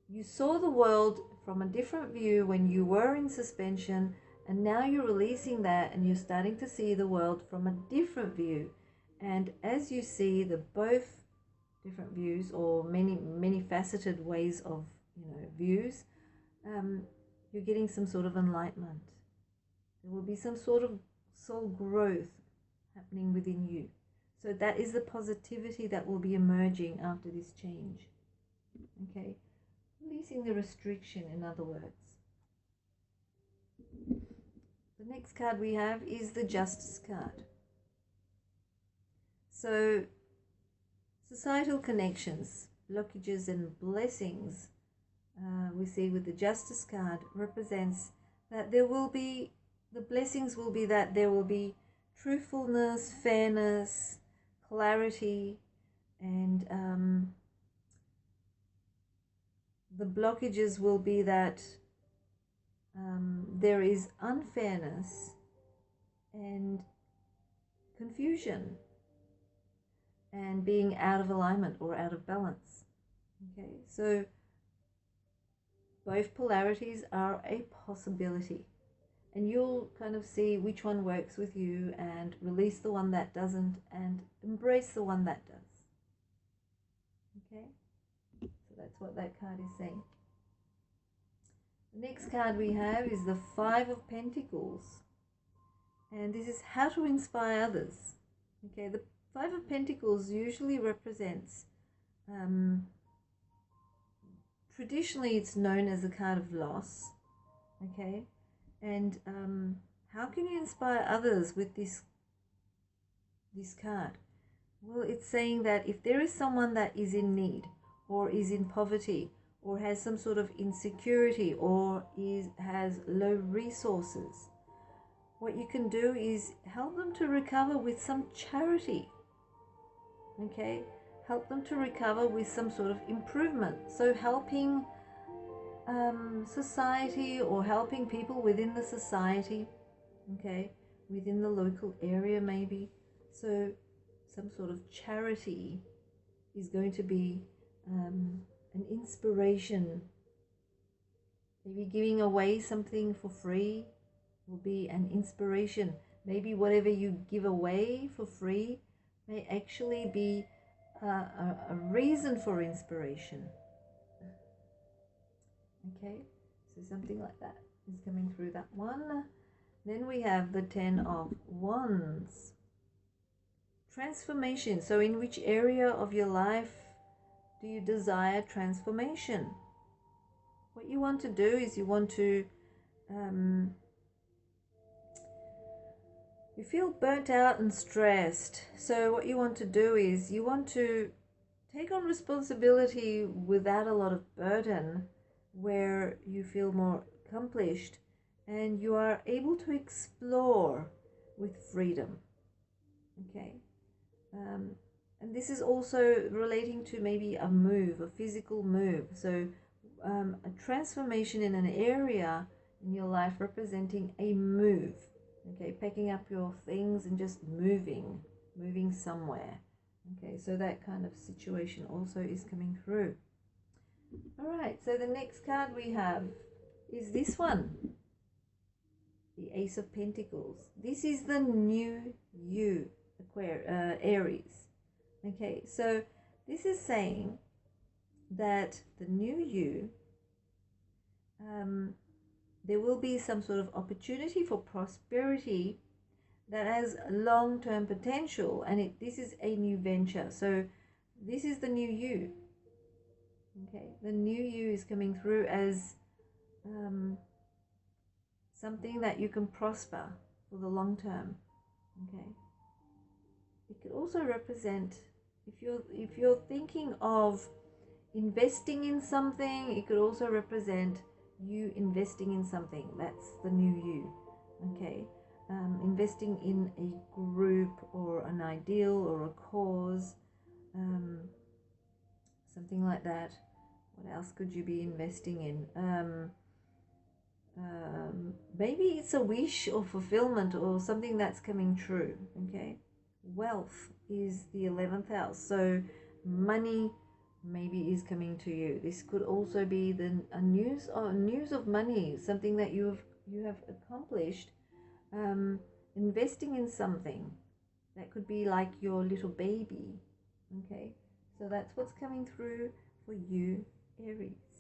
you saw the world from a different view when you were in suspension, and now you're releasing that, and you're starting to see the world from a different view. And as you see the both different views, or many faceted ways of views, you're getting some sort of enlightenment. There will be some sort of soul growth happening within you. So that is the positivity that will be emerging after this change. Okay, releasing the restriction, in other words. The next card we have is the Justice card. So societal connections, blockages and blessings, we see with the Justice card, represents that there will be, the blessings will be that there will be truthfulness, fairness, clarity, and the blockages will be that there is unfairness and confusion and being out of alignment or out of balance. Okay, so both polarities are a possibility, and you'll kind of see which one works with you and release the one that doesn't and embrace the one that does. Okay, so that's what that card is saying. The next card we have is the Five of Pentacles, and this is how to inspire others. Okay, the Five of Pentacles usually represents, traditionally it's known as a card of loss. Okay, and how can you inspire others with this this card? Well, it's saying that if there is someone that is in need or is in poverty or has some sort of insecurity or has low resources, what you can do is help them to recover with some charity. Okay? Help them to recover with some sort of improvement. So helping society, or helping people within the society, okay, within the local area maybe. So some sort of charity is going to be an inspiration. Maybe giving away something for free will be an inspiration. Maybe whatever you give away for free may actually be a reason for inspiration. Okay, so something like that is coming through that one. Then we have the Ten of Wands. Transformation. So in which area of your life do you desire transformation? What you want to do is you want to you feel burnt out and stressed. So what you want to do is you want to take on responsibility without a lot of burden, where you feel more accomplished and you are able to explore with freedom. Okay. And this is also relating to maybe a move, a physical move. So a transformation in an area in your life representing a move. Okay, packing up your things and just moving somewhere. Okay, so that kind of situation also is coming through. All right, so the next card we have is this one, the Ace of Pentacles. This is the new you, Aries. Okay, so this is saying that the new you, there will be some sort of opportunity for prosperity that has long-term potential, and this is a new venture. So this is the new you. Okay, the new you is coming through as something that you can prosper for the long term. Okay, it could also represent, if you're thinking of investing in something, it could also represent you investing in something. That's the new you. Okay, investing in a group or an ideal or a cause, something like that. What else could you be investing in? Maybe it's a wish or fulfillment or something that's coming true. Okay, wealth is the 11th house, so money maybe is coming to you. This could also be a news of money, something that you have accomplished. Investing in something that could be like your little baby. Okay, so that's what's coming through for you, Aries.